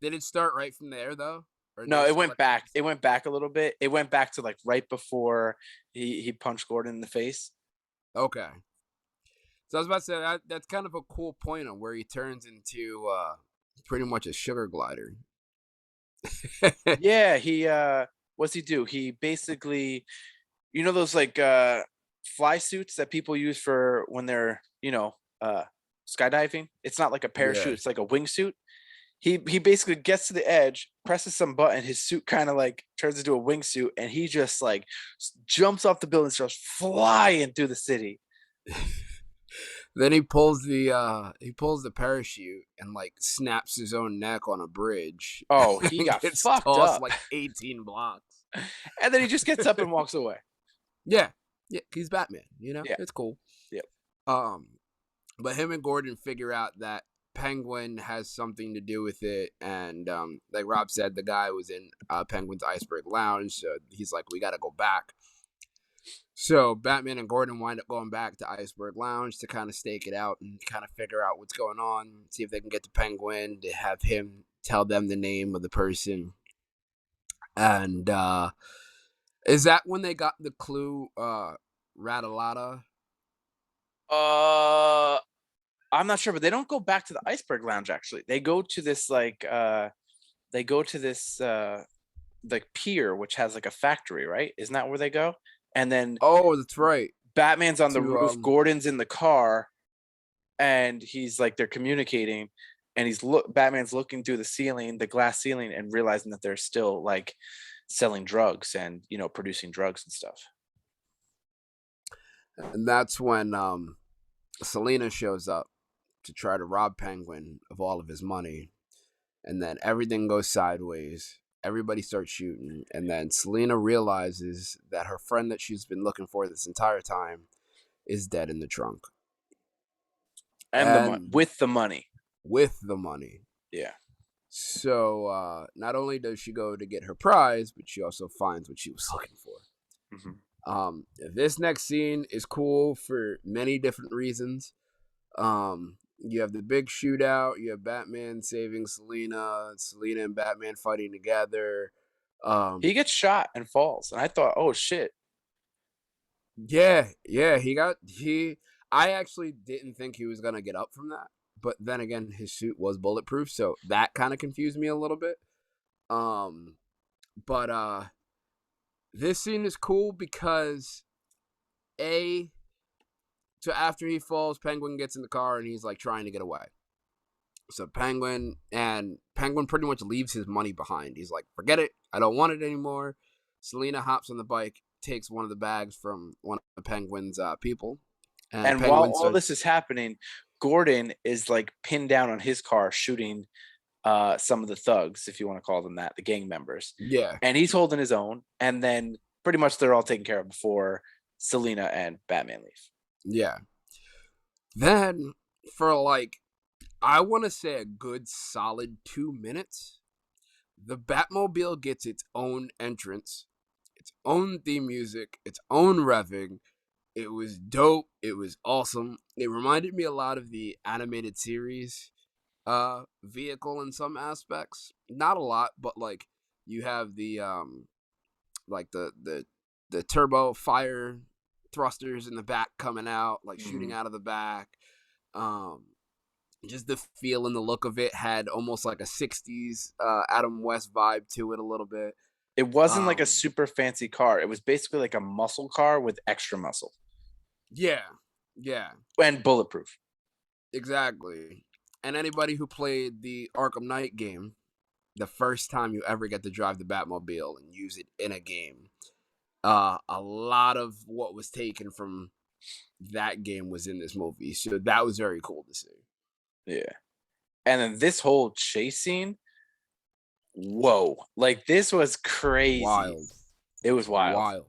C: Did it start right from there though? Or
A: No,
C: did
A: it
C: start,
A: went
C: like,
A: back. It went back a little bit. It went back to like right before he punched Gordon in the face.
C: Okay. So I was about to say that's kind of a cool point on where he turns into pretty much a sugar glider.
A: Yeah, he what's he do? He basically, those like fly suits that people use for when they're, skydiving? It's not like a parachute,
C: Yeah.
A: it's like a wingsuit. He basically gets to the edge, presses some button, his suit kind of like turns into a wingsuit, and he just like jumps off the building and starts flying through the city.
C: Then he pulls the parachute and like snaps his own neck on a bridge.
A: Oh, he got
C: gets
A: fucked
C: tossed
A: up.
C: like 18 blocks.
A: And then he just gets up and walks away.
C: Yeah, he's Batman.
A: Yeah.
C: It's cool.
A: Yep.
C: But him and Gordon figure out that Penguin has something to do with it, and like Rob said, the guy was in Penguin's Iceberg Lounge. So he's like, "We got to go back." So Batman and Gordon wind up going back to Iceberg Lounge to kind of stake it out and kind of figure out what's going on, see if they can get to Penguin, to have him tell them the name of the person. And is that when they got the clue, Ratalata?
A: I'm not sure, but they don't go back to the Iceberg Lounge. Actually, they go to this like like pier, which has like a factory, right? Isn't that where they go? And then
C: That's right.
A: Batman's on the roof, Gordon's in the car, and he's like they're communicating, and Batman's looking through the glass ceiling, and realizing that they're still like selling drugs and producing drugs and stuff.
C: And that's when Selina shows up to try to rob Penguin of all of his money, and then everything goes sideways. Everybody starts shooting, and then Selina realizes that her friend that she's been looking for this entire time is dead in the trunk.
A: And with the money.
C: With the money.
A: Yeah.
C: So not only does she go to get her prize, but she also finds what she was looking for.
A: Mm-hmm.
C: This next scene is cool for many different reasons. You have the big shootout. You have Batman saving Selina and Batman fighting together.
A: He gets shot and falls, and I thought, oh shit.
C: Yeah, I actually didn't think he was gonna get up from that, but then again, his suit was bulletproof, so that kind of confused me a little bit. Um, but this scene is cool because a so after he falls, Penguin gets in the car and he's like trying to get away. So Penguin pretty much leaves his money behind. He's like, forget it, I don't want it anymore. Selena hops on the bike, takes one of the bags from one of Penguin's people,
A: And while
C: Penguin
A: all this
C: starts.
A: is happening, Gordon is like pinned down on his car shooting some of the thugs, if you want to call them that, the gang members.
C: Yeah,
A: And he's holding his own, and then pretty much they're all taken care of before Selena and Batman leave.
C: yeah. Then for like, I want to say a good solid 2 minutes, the Batmobile gets its own entrance, its own theme music, its own revving. It was dope. It was awesome. It reminded me a lot of the animated series vehicle in some aspects. Not a lot, but like you have the like the turbo fire thrusters in the back coming out, like shooting out of the back. Um just the feel and the look of it had almost like a 60s Adam West vibe to it a little bit.
A: It wasn't like a
C: Um
A: super fancy car. It was basically like a muscle car with extra muscle
C: yeah. Yeah.
A: and bulletproof.
C: Exactly. And anybody who played the Arkham Knight game, the first time you ever get to drive the Batmobile and use it in a game, a lot of what was taken from that game was in this movie. So that was very cool to see.
A: Yeah. And then this whole chase scene, whoa. Like this was crazy.
C: Wild.
A: It was wild.
C: Wild.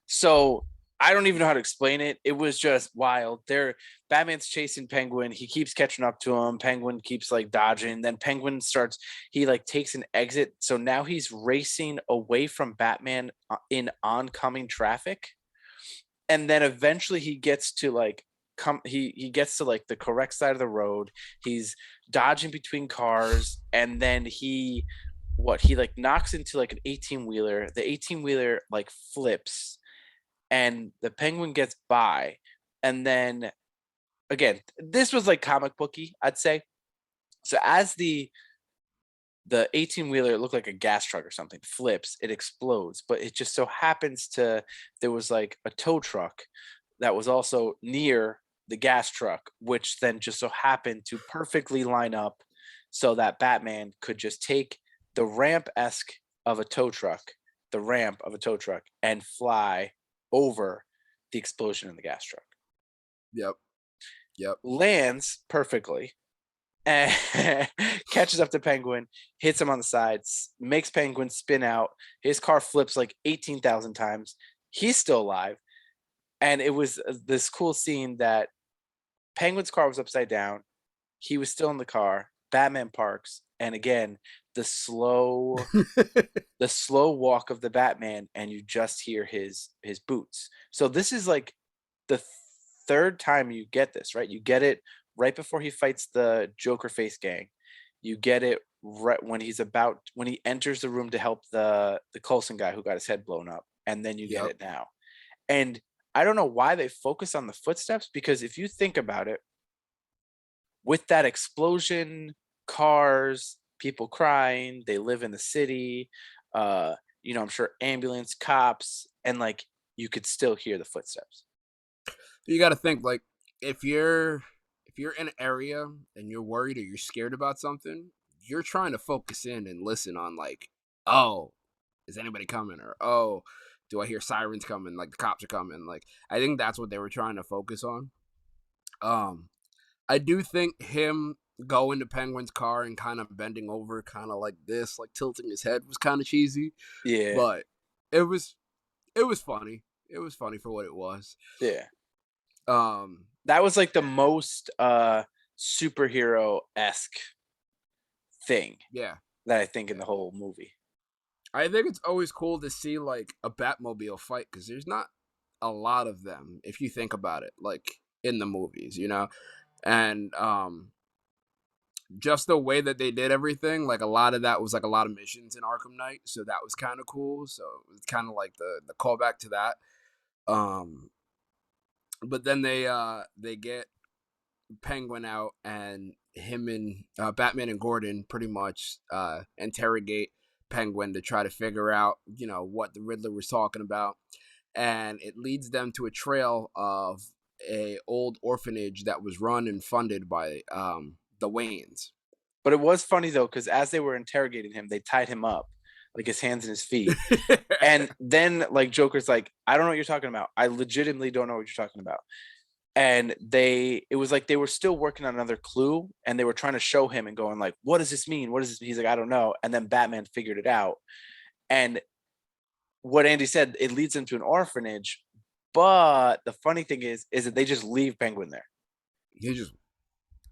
A: So I don't even know how to explain it. It was just wild. Batman's chasing Penguin. He keeps catching up to him. Penguin keeps like dodging. Then Penguin he like takes an exit. So now he's racing away from Batman in oncoming traffic. And then eventually he gets to like he gets to like the correct side of the road. He's dodging between cars, and then he like knocks into like an 18-wheeler. The 18-wheeler like flips, and the Penguin gets by. And then again, this was like comic booky, I'd say. So as the 18-wheeler looked like a gas truck or something, flips, it explodes, but it just so happens there was like a tow truck that was also near the gas truck, which then just so happened to perfectly line up so that Batman could just take the ramp-esque of a tow truck, the ramp of a tow truck, and fly over the explosion in the gas truck.
C: Yep.
A: Lands perfectly and catches up to Penguin, hits him on the sides, makes Penguin spin out. His car flips like 18,000 times. He's still alive. And it was this cool scene that Penguin's car was upside down. He was still in the car. Batman parks. And again, the slow walk of the Batman, and you just hear his boots. So this is like the third time you get this, right? You get it right before he fights the Joker face gang. You get it right when he enters the room to help the Coulson guy who got his head blown up, and then you get it now. And I don't know why they focus on the footsteps, because if you think about it, with that explosion, cars, people crying, they live in the city, I'm sure ambulance, cops, and like you could still hear the footsteps.
C: You got to think, like, if you're in an area and you're worried or you're scared about something, you're trying to focus in and listen on like, oh, is anybody coming? Or, oh, do I hear sirens coming? Like the cops are coming. Like, I think that's what they were trying to focus on. I do think him going to Penguin's car and kind of bending over, kind of like this, like tilting his head, was kind of cheesy.
A: Yeah.
C: But it was funny. It was funny for what it was.
A: Yeah. That was like the most superhero-esque thing.
C: Yeah.
A: That I think in the whole movie.
C: I think it's always cool to see like a Batmobile fight, because there's not a lot of them if you think about it, like in the movies, And just the way that they did everything, like a lot of that was like a lot of missions in Arkham Knight, so that was kind of cool. So it was kind of like the callback to that. Um, but then they get Penguin out, and him and Batman and Gordon pretty much interrogate Penguin to try to figure out, what the Riddler was talking about, and it leads them to a trail of a old orphanage that was run and funded by the Waynes.
A: But it was funny though, because as they were interrogating him, they tied him up, like his hands and his feet. And then like Joker's like, I don't know what you're talking about. I legitimately don't know what you're talking about. And it was like they were still working on another clue, and they were trying to show him and going like, what does this mean? What does this mean? He's like, I don't know. And then Batman figured it out. And what Andy said, it leads them to an orphanage. But the funny thing is that they just leave Penguin there.
C: He just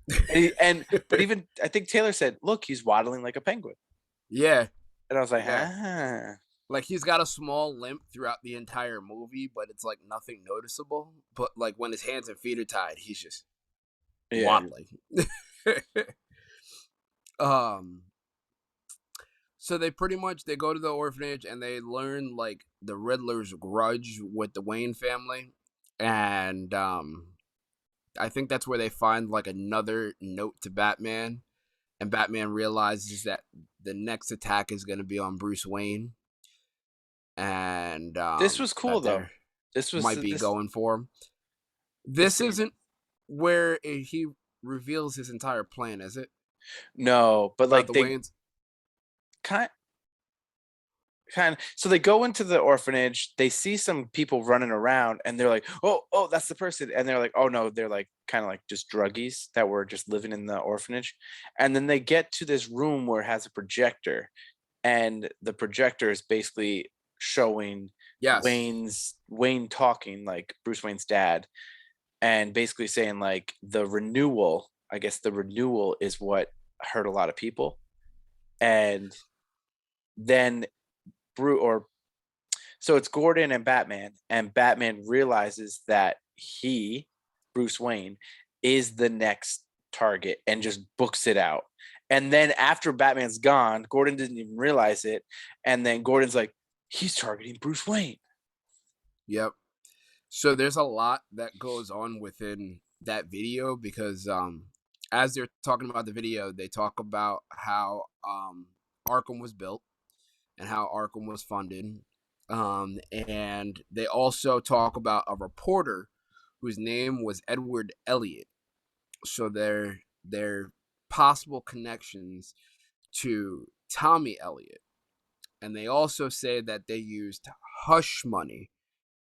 A: But even I think Taylor said, look, he's waddling like a penguin.
C: Yeah.
A: And I was like,
C: Yeah. Like he's got a small limp throughout the entire movie, but it's like nothing noticeable. But like when his hands and feet are tied, he's just waddling. So they go to the orphanage and they learn like the Riddler's grudge with the Wayne family, and I think that's where they find like another note to Batman, and Batman realizes that the next attack is going to be on Bruce Wayne, and
A: this was cool though. This
C: might be going for him. This isn't where he reveals his entire plan, is it?
A: No, but like
C: the
A: they
C: Waynes.
A: kind of. So they go into the orphanage. They see some people running around, and they're like, "Oh, that's the person." And they're like, "Oh no, they're like kind of like just druggies that were just living in the orphanage." And then they get to this room where it has a projector, and the projector is basically showing Wayne talking, like Bruce Wayne's dad, and basically saying like the renewal. I guess the renewal is what hurt a lot of people, and then so it's Gordon and Batman realizes that Bruce Wayne, is the next target and just books it out. And then after Batman's gone, Gordon didn't even realize it. And then Gordon's like, he's targeting Bruce Wayne.
C: Yep. So there's a lot that goes on within that video because as they're talking about the video, they talk about how Arkham was built and how Arkham was funded. And they also talk about a reporter whose name was Edward Elliot. So they're possible connections to Tommy Elliot. And they also say that they used hush money,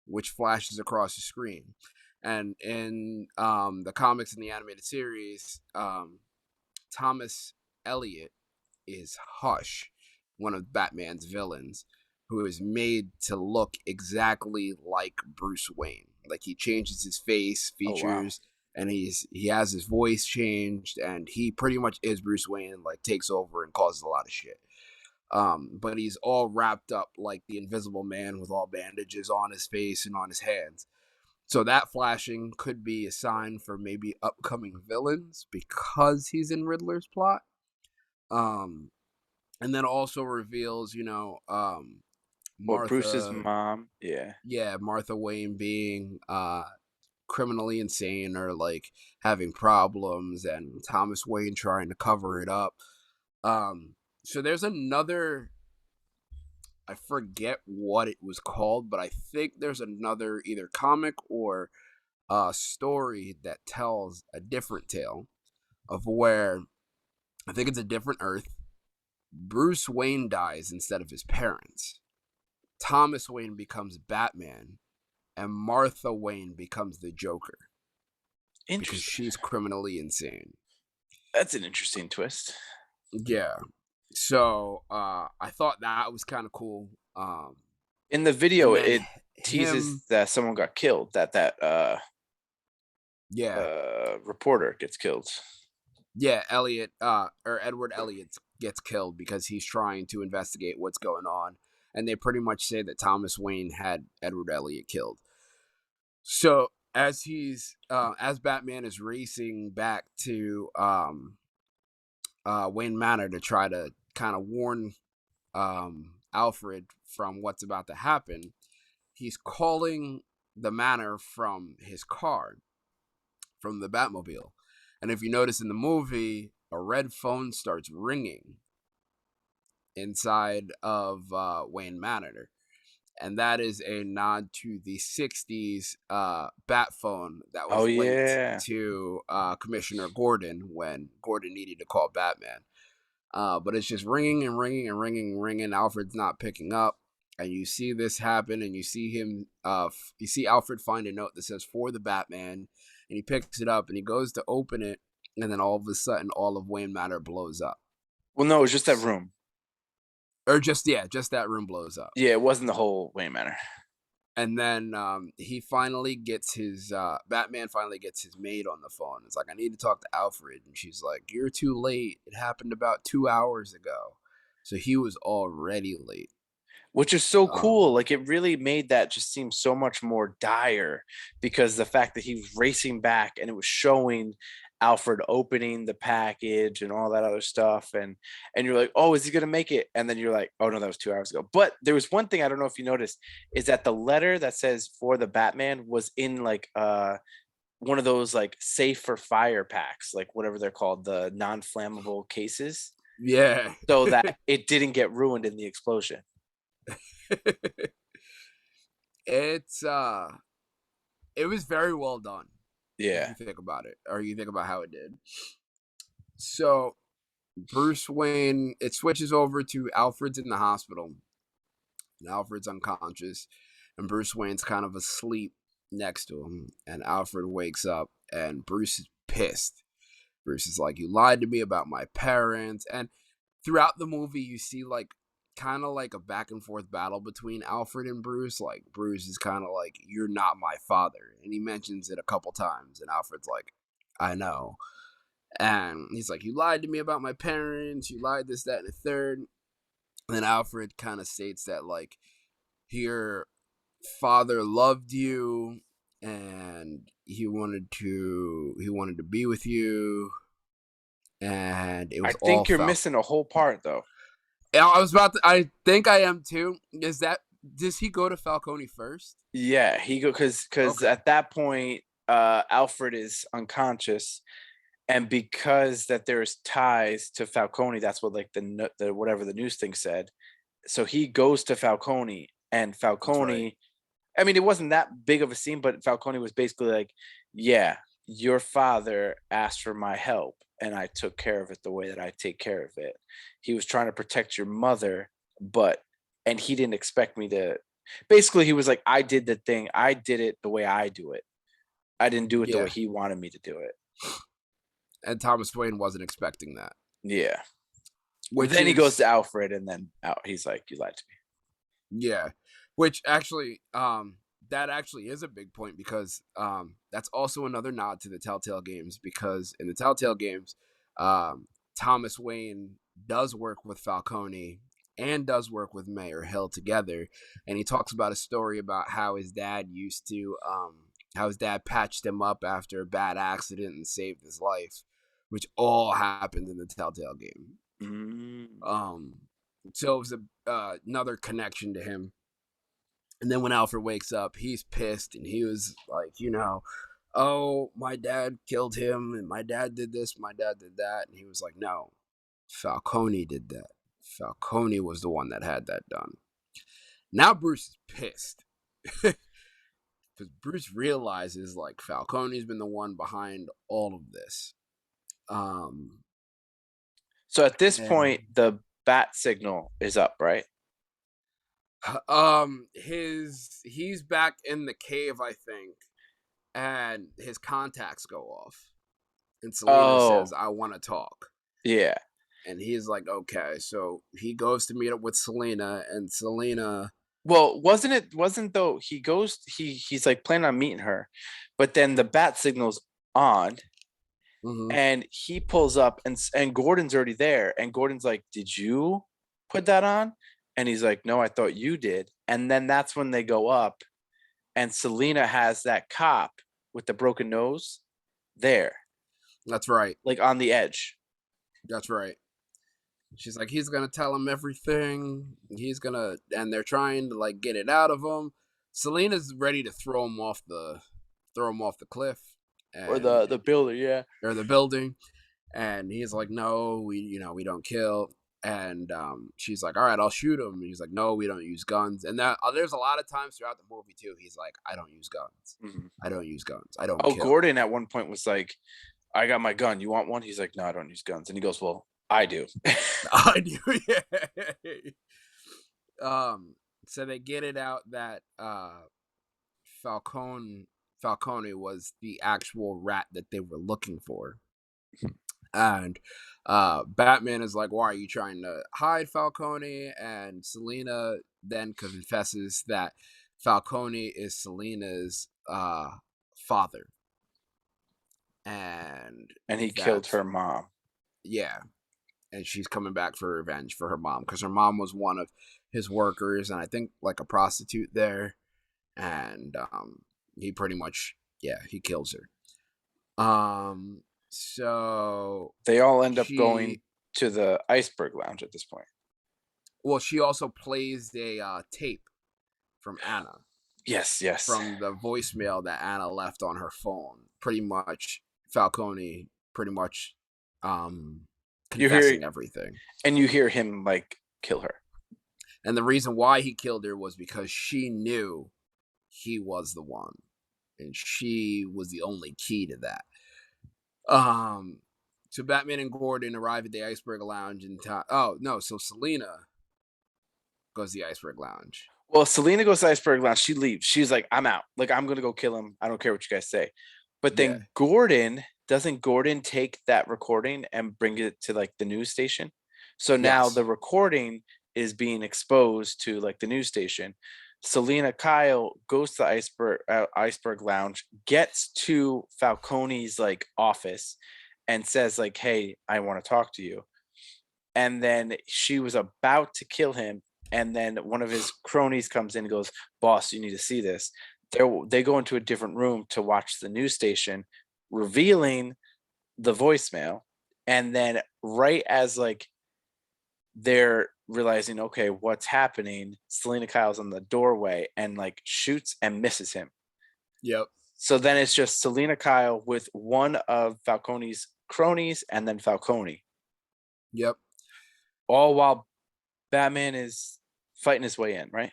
C: which flashes across the screen. And in the comics and the animated series, Thomas Elliot is Hush, one of Batman's villains, who is made to look exactly like Bruce Wayne. Like he changes his face, features, and he has his voice changed, and he pretty much is Bruce Wayne and like takes over and causes a lot of shit. But he's all wrapped up like the Invisible Man with all bandages on his face and on his hands. So that flashing could be a sign for maybe upcoming villains because he's in Riddler's plot. And then also reveals, Martha,
A: Bruce's mom,
C: Martha Wayne being criminally insane or like having problems, and Thomas Wayne trying to cover it up. So there's another, I forget what it was called, but I think there's another either comic or story that tells a different tale of where I think it's a different Earth. Bruce Wayne dies instead of his parents. Thomas Wayne becomes Batman, and Martha Wayne becomes the Joker. Because she's criminally insane.
A: That's an interesting twist.
C: Yeah. So I thought that was kind of cool.
A: In the video, it teases that someone got killed. That reporter gets killed.
C: Yeah, Elliot or Edward Elliot gets killed because he's trying to investigate what's going on, and they pretty much say that Thomas Wayne had Edward Elliot killed. So as Batman is racing back to Wayne Manor to try to kind of warn Alfred from what's about to happen. He's calling the manor from his car, from the Batmobile. And if you notice in the movie, a red phone starts ringing inside of Wayne Manor. And that is a nod to the 60s bat phone that was
A: Oh
C: linked
A: yeah.
C: to Commissioner Gordon when Gordon needed to call Batman. But it's just ringing and ringing and ringing and ringing. Alfred's not picking up. And you see this happen, and you see him, you see Alfred find a note that says, "For the Batman," and he picks it up, and he goes to open it, and then all of a sudden, all of Wayne Manor blows up.
A: Well, no, it was just that room.
C: Or just that room blows up.
A: Yeah, it wasn't the whole Wayne Manor.
C: And then he finally gets his, Batman finally gets his maid on the phone. It's like, "I need to talk to Alfred." And she's like, "You're too late. It happened about 2 hours ago." So he was already late.
A: Which is so cool. Like, it really made that just seem so much more dire, because the fact that he was racing back and it was showing Alfred opening the package and all that other stuff, and you're like, oh, is he gonna make it? And then you're like, oh no, that was 2 hours ago. But there was one thing I don't know if you noticed, is that the letter that says "for the Batman" was in like one of those like safe for fire packs, like whatever they're called, the non-flammable cases,
C: Yeah.
A: so that it didn't get ruined in the explosion.
C: It's it was very well done.
A: Yeah.
C: If you think about it, or you think about how it did. So Bruce Wayne, it switches over to Alfred's in the hospital, and Alfred's unconscious, and Bruce Wayne's kind of asleep next to him, and Alfred wakes up, and Bruce is pissed. Bruce is like, "You lied to me about my parents." And throughout the movie, you see like kind of like a back and forth battle between Alfred and Bruce. Like, Bruce is kind of like, "You're not my father," and he mentions it a couple times, and Alfred's like, "I know." And he's like, "You lied to me about my parents. You lied this, that, and the third." And then Alfred kind of states that like, your father loved you, and he wanted to be with you, and it
A: I
C: was all
A: think you're
C: Falcone.
A: missing a whole part though.
C: I think I am too. Does he go to Falcone first?
A: Yeah, he go because
C: Okay.
A: at that point, Alfred is unconscious, and because that there's ties to Falcone, that's what like the whatever the news thing said. So he goes to Falcone, and
C: That's right.
A: Falcone. I mean, it wasn't that big of a scene, but Falcone was basically like, "Yeah, your father asked for my help, and I took care of it the way that I take care of it. He was trying to protect your mother, and he didn't expect me to." Basically, he was like, "I did the thing. I did it the way I do it. I didn't do it the way
C: Yeah.
A: he wanted me to do it."
C: And Thomas Wayne wasn't expecting that.
A: Yeah.
C: Which
A: Then he goes to
C: is
A: Alfred, and then he's like, "You lied to me."
C: Yeah. Which actually that actually is a big point, because that's also another nod to the Telltale games, because in the Telltale games, Thomas Wayne does work with Falcone and does work with Mayor Hill together, and he talks about a story about how his dad patched him up after a bad accident and saved his life, which all happened in the Telltale game.
A: Mm.
C: So it was another connection to him. And then when Alfred wakes up, he's pissed, and he was like, "Oh, my dad killed him, and my dad did this, my dad did that." And he was like, "No, Falcone did that. Falcone was the one that had that done." Now Bruce is pissed, because Bruce realizes like Falcone's been the one behind all of this.
A: So at this
C: And
A: point, the bat signal is up, right?
C: he's back in the cave, I think, and his contacts go off, and Selena says,
A: Oh,
C: "I want to talk."
A: yeah.
C: And he's like, "Okay." So he goes to meet up with Selena, and Selena,
A: Well, wasn't though he's like planning on meeting her, but then the bat signal's on,
C: mm-hmm,
A: and he pulls up, and Gordon's already there, and Gordon's like, "Did you put that on?" And he's like, "No, I thought you did." And then that's when they go up, and Selena has that cop with the broken nose there,
C: that's right.
A: like on the edge.
C: That's right. She's like, he's gonna tell him everything. And they're trying to like get it out of him. Selena's ready to throw him off the cliff,
A: Or
C: and
A: the builder, yeah.
C: or the building. And he's like, no, we don't kill. And she's like, all right, I'll shoot him. And he's like, no, we don't use guns. And there's a lot of times throughout the movie too. He's like, I don't use guns. I don't use guns. I don't
A: Oh,
C: kill.
A: Gordon at one point was like, I got my gun. You want one? He's like, no, I don't use guns. And he goes, well, I do.
C: I do. Yeah. So they get it out that Falcone was the actual rat that they were looking for. And Batman is like, why are you trying to hide Falcone? And Selena then confesses that Falcone is Selena's father. And
A: he killed her mom.
C: Yeah. And she's coming back for revenge for her mom, because her mom was one of his workers, and I think like a prostitute there. And he pretty much, he kills her. So
A: they all end up going to the Iceberg Lounge at this point.
C: Well, she also plays a tape from Anna.
A: Yes.
C: From the voicemail that Anna left on her phone. Pretty much, Falcone confessing everything.
A: And you hear him like kill her.
C: And the reason why he killed her was because she knew he was the one, and she was the only key to that. So Batman and Gordon arrive at the Iceberg Lounge in time. Oh no! So Selena goes to the Iceberg Lounge.
A: Well, Selena goes to the Iceberg Lounge. She leaves. She's like, I'm out. Like, I'm gonna go kill him. I don't care what you guys say. But then doesn't Gordon take that recording and bring it to like the news station? So now the recording is being exposed to like the news station. Selena Kyle goes to the Iceberg Lounge, gets to Falcone's like office, and says like, "Hey, I want to talk to you." And then she was about to kill him, and then one of his cronies comes in and goes, "Boss, you need to see this." They go into a different room to watch the news station, revealing the voicemail. And then right as like they're realizing, okay, what's happening, Selena Kyle's in the doorway and like shoots and misses him.
C: Yep.
A: So then it's just Selena Kyle with one of Falcone's cronies and then Falcone.
C: Yep.
A: All while Batman is fighting his way in, right?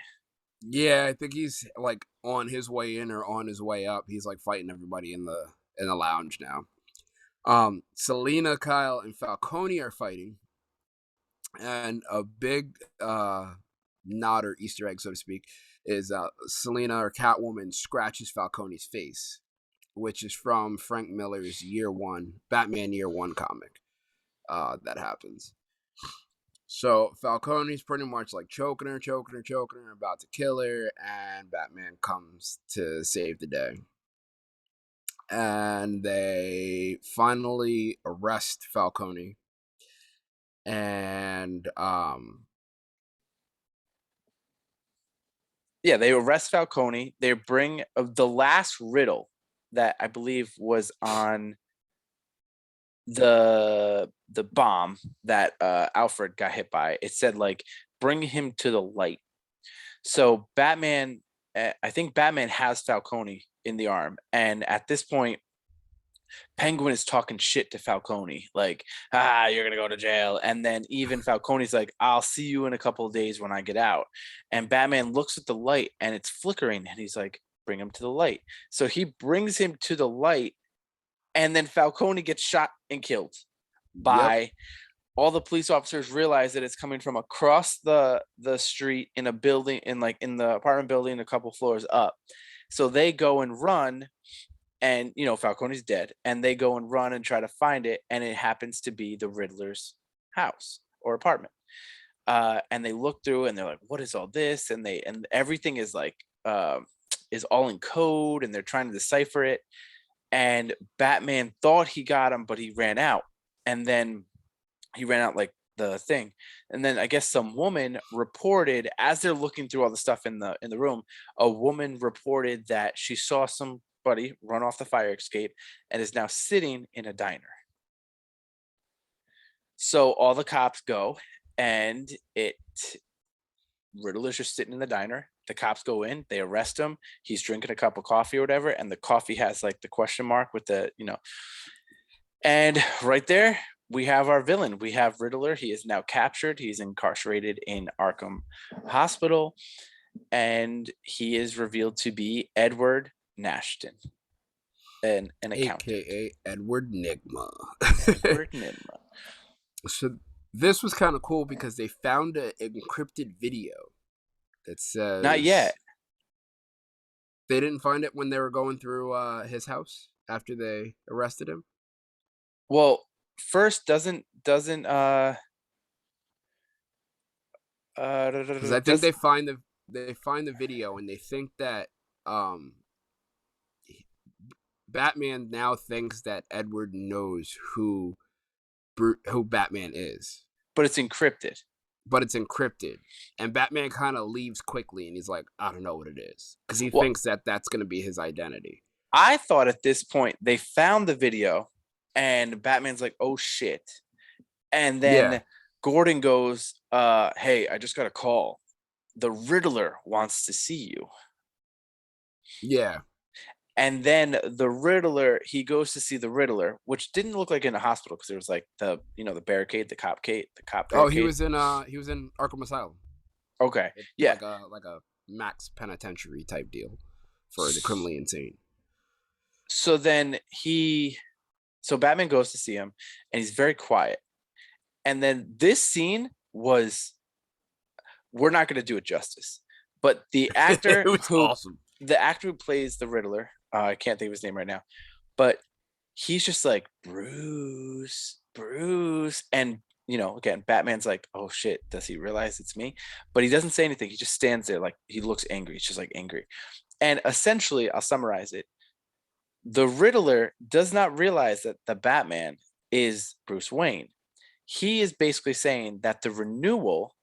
C: Yeah, I think he's like on his way in or on his way up. He's like fighting everybody in the lounge now. Selena, Kyle, and Falcone are fighting. And a big nod or Easter egg, so to speak, is Selena or Catwoman scratches Falcone's face, which is from Frank Miller's Batman Year One comic. That happens. So Falcone's pretty much like choking her, about to kill her, and Batman comes to save the day. And they finally arrest Falcone. And
A: they arrest Falcone. They bring the last riddle that I believe was on the bomb that Alfred got hit by. It said like, bring him to the light. So Batman, I think Batman has Falcone in the arm, and at this point Penguin is talking shit to Falcone, like, you're gonna go to jail. And then even Falcone's like, I'll see you in a couple of days when I get out. And Batman looks at the light and it's flickering, and he's like, bring him to the light. So he brings him to the light, and then Falcone gets shot and killed by all the police officers. Realize that it's coming from across the street in a building, in the apartment building a couple floors up. So they go and run, and Falcone's dead, and they go and run and try to find it, and it happens to be the Riddler's house or apartment. And they look through and they're like, what is all this? And everything is like is all in code, and they're trying to decipher it. And Batman thought he got him, but he ran out. And then he ran out like the thing. And then I guess some woman reported, as they're looking through all the stuff in the room, a woman reported that she saw somebody run off the fire escape and is now sitting in a diner. So all the cops go, and Riddler's just sitting in the diner. The cops go in, they arrest him. He's drinking a cup of coffee or whatever, and the coffee has like the question mark with the, and right there we have our villain. We have Riddler. He is now captured. He's incarcerated in Arkham Hospital, and he is revealed to be Edward Nashton, an accountant.
C: AKA Edward Nigma.
A: Edward Nigma.
C: So this was kind of cool because they found an encrypted video that says...
A: Not yet.
C: They didn't find it when they were going through his house after they arrested him?
A: Well, first doesn't
C: Because I think they find the video and they think that Batman now thinks that Edward knows who Batman is.
A: But it's encrypted.
C: And Batman kind of leaves quickly and he's like, I don't know what it is. Because he thinks that that's going to be his identity.
A: I thought at this point they found the video and Batman's like, oh shit. And then Gordon goes, hey, I just got a call. The Riddler wants to see you.
C: Yeah.
A: And then the Riddler, he goes to see the Riddler, which didn't look like in a hospital because there was like the barricade, the cop barricade.
C: Oh, he was in Arkham Asylum.
A: Okay. Yeah.
C: Like a max penitentiary type deal for the criminally insane.
A: So then Batman goes to see him and he's very quiet. And then this scene was, we're not going to do it justice, but the actor
C: awesome.
A: The actor who plays the Riddler, I can't think of his name right now, but he's just like, Bruce. And, again, Batman's like, oh shit, does he realize it's me? But he doesn't say anything. He just stands there like he looks angry. He's just like angry. And essentially, I'll summarize it. The Riddler does not realize that the Batman is Bruce Wayne. He is basically saying that the renewal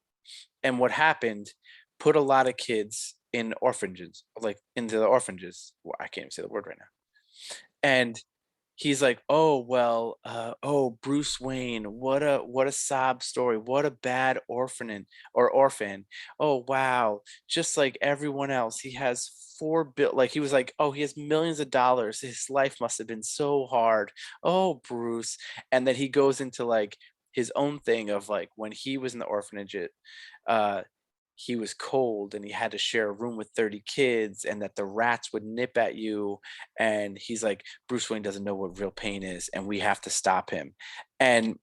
A: and what happened put a lot of kids in orphanages, like into the orphanages. Well, I can't even say the word right now. And he's like, oh, well, Bruce Wayne, what a sob story. What a bad orphan. Oh, wow. Just like everyone else, he has he was like, oh, he has millions of dollars. His life must have been so hard. Oh, Bruce. And then he goes into like his own thing of like when he was in the orphanage, he was cold and he had to share a room with 30 kids and that the rats would nip at you. And he's like, Bruce Wayne doesn't know what real pain is and we have to stop him. And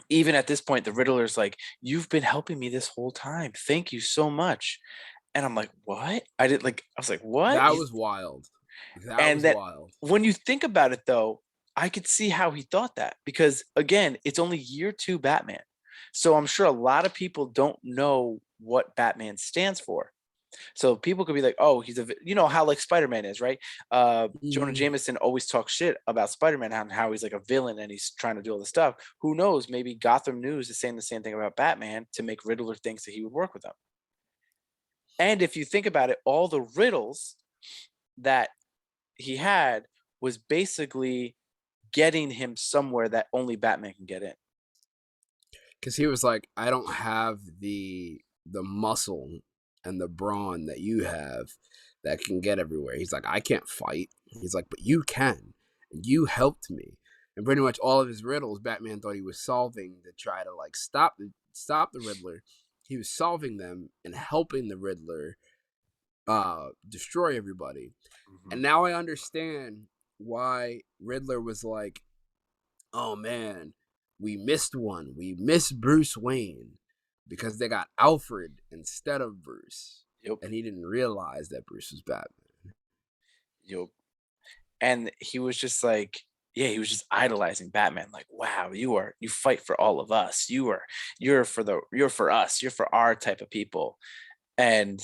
A: even at this point, the Riddler's like, you've been helping me this whole time. Thank you so much. And I'm like, what? I was like, what?
C: That was wild. Wild.
A: When you think about it though, I could see how he thought that because again, it's only year 2 Batman. So I'm sure a lot of people don't know what Batman stands for. So people could be like, oh, he's how like Spider-Man is, right? Jonah Jameson always talks shit about Spider-Man and how he's like a villain and he's trying to do all this stuff. Who knows? Maybe Gotham News is saying the same thing about Batman to make Riddler thinks that he would work with them. And if you think about it, all the riddles that he had was basically getting him somewhere that only Batman can get in.
C: Because he was like, I don't have the muscle and the brawn that you have that can get everywhere. He's like, I can't fight. He's like, but you can. You helped me. And pretty much all of his riddles, Batman thought he was solving to try to like stop the Riddler. He was solving them and helping the Riddler destroy everybody. Mm-hmm. And now I understand why Riddler was like, oh man, we missed one. We missed Bruce Wayne because they got Alfred instead of Bruce.
A: Yep.
C: And he didn't realize that Bruce was Batman.
A: Yep. And he was just like, he was just idolizing Batman. Like, wow, you fight for all of us. You're for us. You're for our type of people. And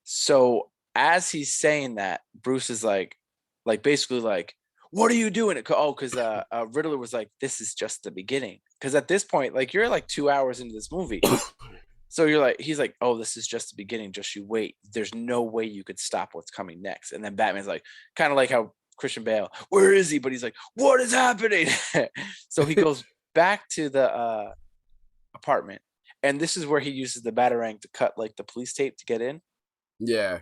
A: so as he's saying that, Bruce is like basically like, what are you doing? Because Riddler was like, this is just the beginning. Because at this point, like you're like 2 hours into this movie. So he's like, oh, this is just the beginning. Just you wait. There's no way you could stop what's coming next. And then Batman's like, kind of like how Christian Bale, where is he? But he's like, what is happening? So he goes back to the apartment, and this is where he uses the batarang to cut like the police tape to get in,
C: Yeah.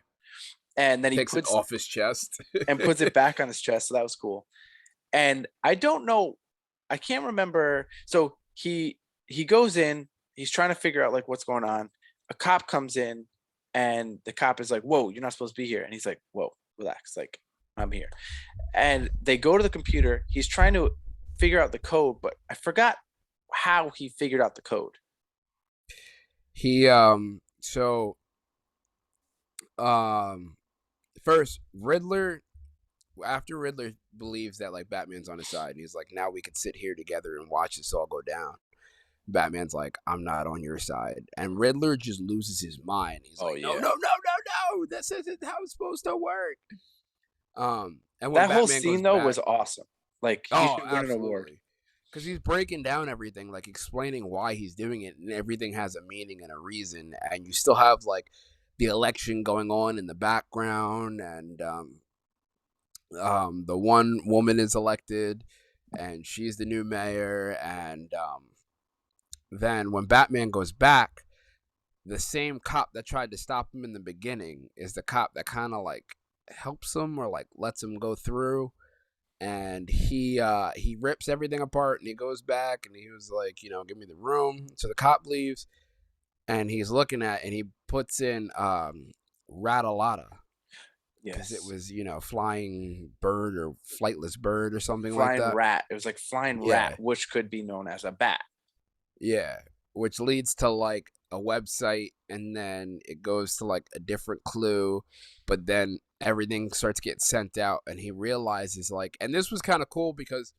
A: and then he
C: Takes it
A: puts
C: off his chest.
A: it back on his chest. So that was cool. And I don't know, I can't remember. So he goes in, he's trying to figure out like what's going on. A cop comes in, and the cop is like, "Whoa, you're not supposed to be here." And he's like, "Whoa, relax, like I'm here." And they go to the computer. He's trying to figure out the code, but I forgot how he figured out the code.
C: He so first Riddler, after Riddler believes that like Batman's on his side, he's like, now we could sit here together and watch this all go down. Batman's like, I'm not on your side, and Riddler just loses his mind. He's like, no, this isn't how it's supposed to work. And when
A: That whole
C: Batman
A: scene
C: goes
A: though
C: back,
A: was awesome. Like he should win an award.
C: absolutely, because he's breaking down everything, like explaining why he's doing it, and everything has a meaning and a reason. And you still have like the election going on in the background, and the one woman is elected, and she's the new mayor. And then when Batman goes back, the same cop that tried to stop him in the beginning is the cop that kind of like helps him or like lets him go through. And he rips everything apart, and he goes back, and he was like, give me the room. So the cop leaves, and he's looking at, and he puts in Ratalata, because it was flying bird or flightless bird or something like that.
A: Flying rat. It was like flying rat, which could be known as a bat.
C: Yeah, which leads to like a website, and then it goes to like a different clue, but then everything starts getting sent out, and he realizes like, and this was kind of cool because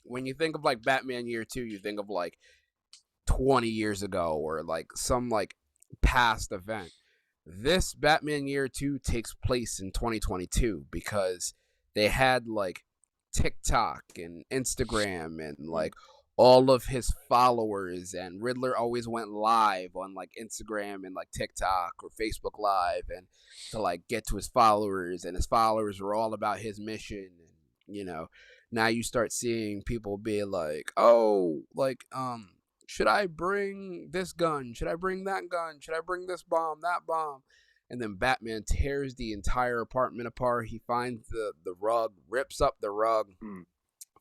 C: when you think of like Batman Year 2, you think of like 20 years ago or like some like past event. This Batman Year 2 takes place in 2022 because they had like TikTok and Instagram and like all of his followers, and Riddler always went live on like Instagram and like TikTok or Facebook Live, and to like get to his followers, and his followers were all about his mission. And now you start seeing people be like, oh, like should I bring this gun? Should I bring that gun? Should I bring this bomb, that bomb? And then Batman tears the entire apartment apart. He finds the rug, rips up the rug,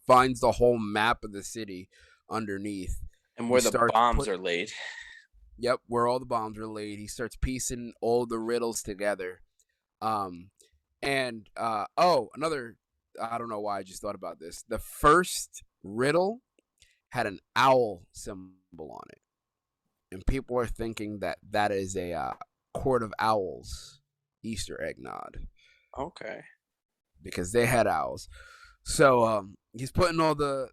C: finds the whole map of the city underneath,
A: and where the bombs are laid.
C: Yep, where all the bombs are laid. He starts piecing all the riddles together. Another, I don't know why I just thought about this. The first riddle had an owl symbol on it, and people are thinking that is a Court of Owls Easter egg nod.
A: Okay.
C: Because they had owls. So he's putting all the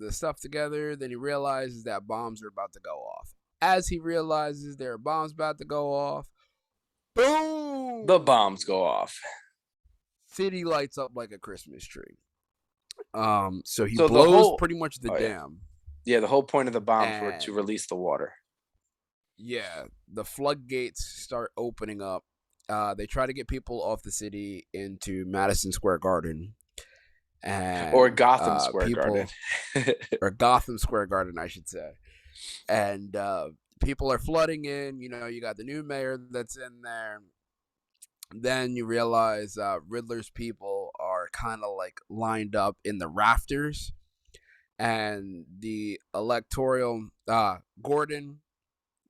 C: stuff together. Then he realizes that bombs are about to go off. As he realizes there are bombs about to go off, boom!
A: The bombs go off.
C: City lights up like a Christmas tree. So he blows pretty much the dam.
A: Yeah, the whole point of the bombs were to release the water.
C: Yeah, the floodgates start opening up. They try to get people off the city into Madison Square Garden.
A: Or Gotham Square Garden.
C: Or Gotham Square Garden, I should say. And people are flooding in. You got the new mayor that's in there. Then you realize Riddler's people are kind of like lined up in the rafters. And the electoral,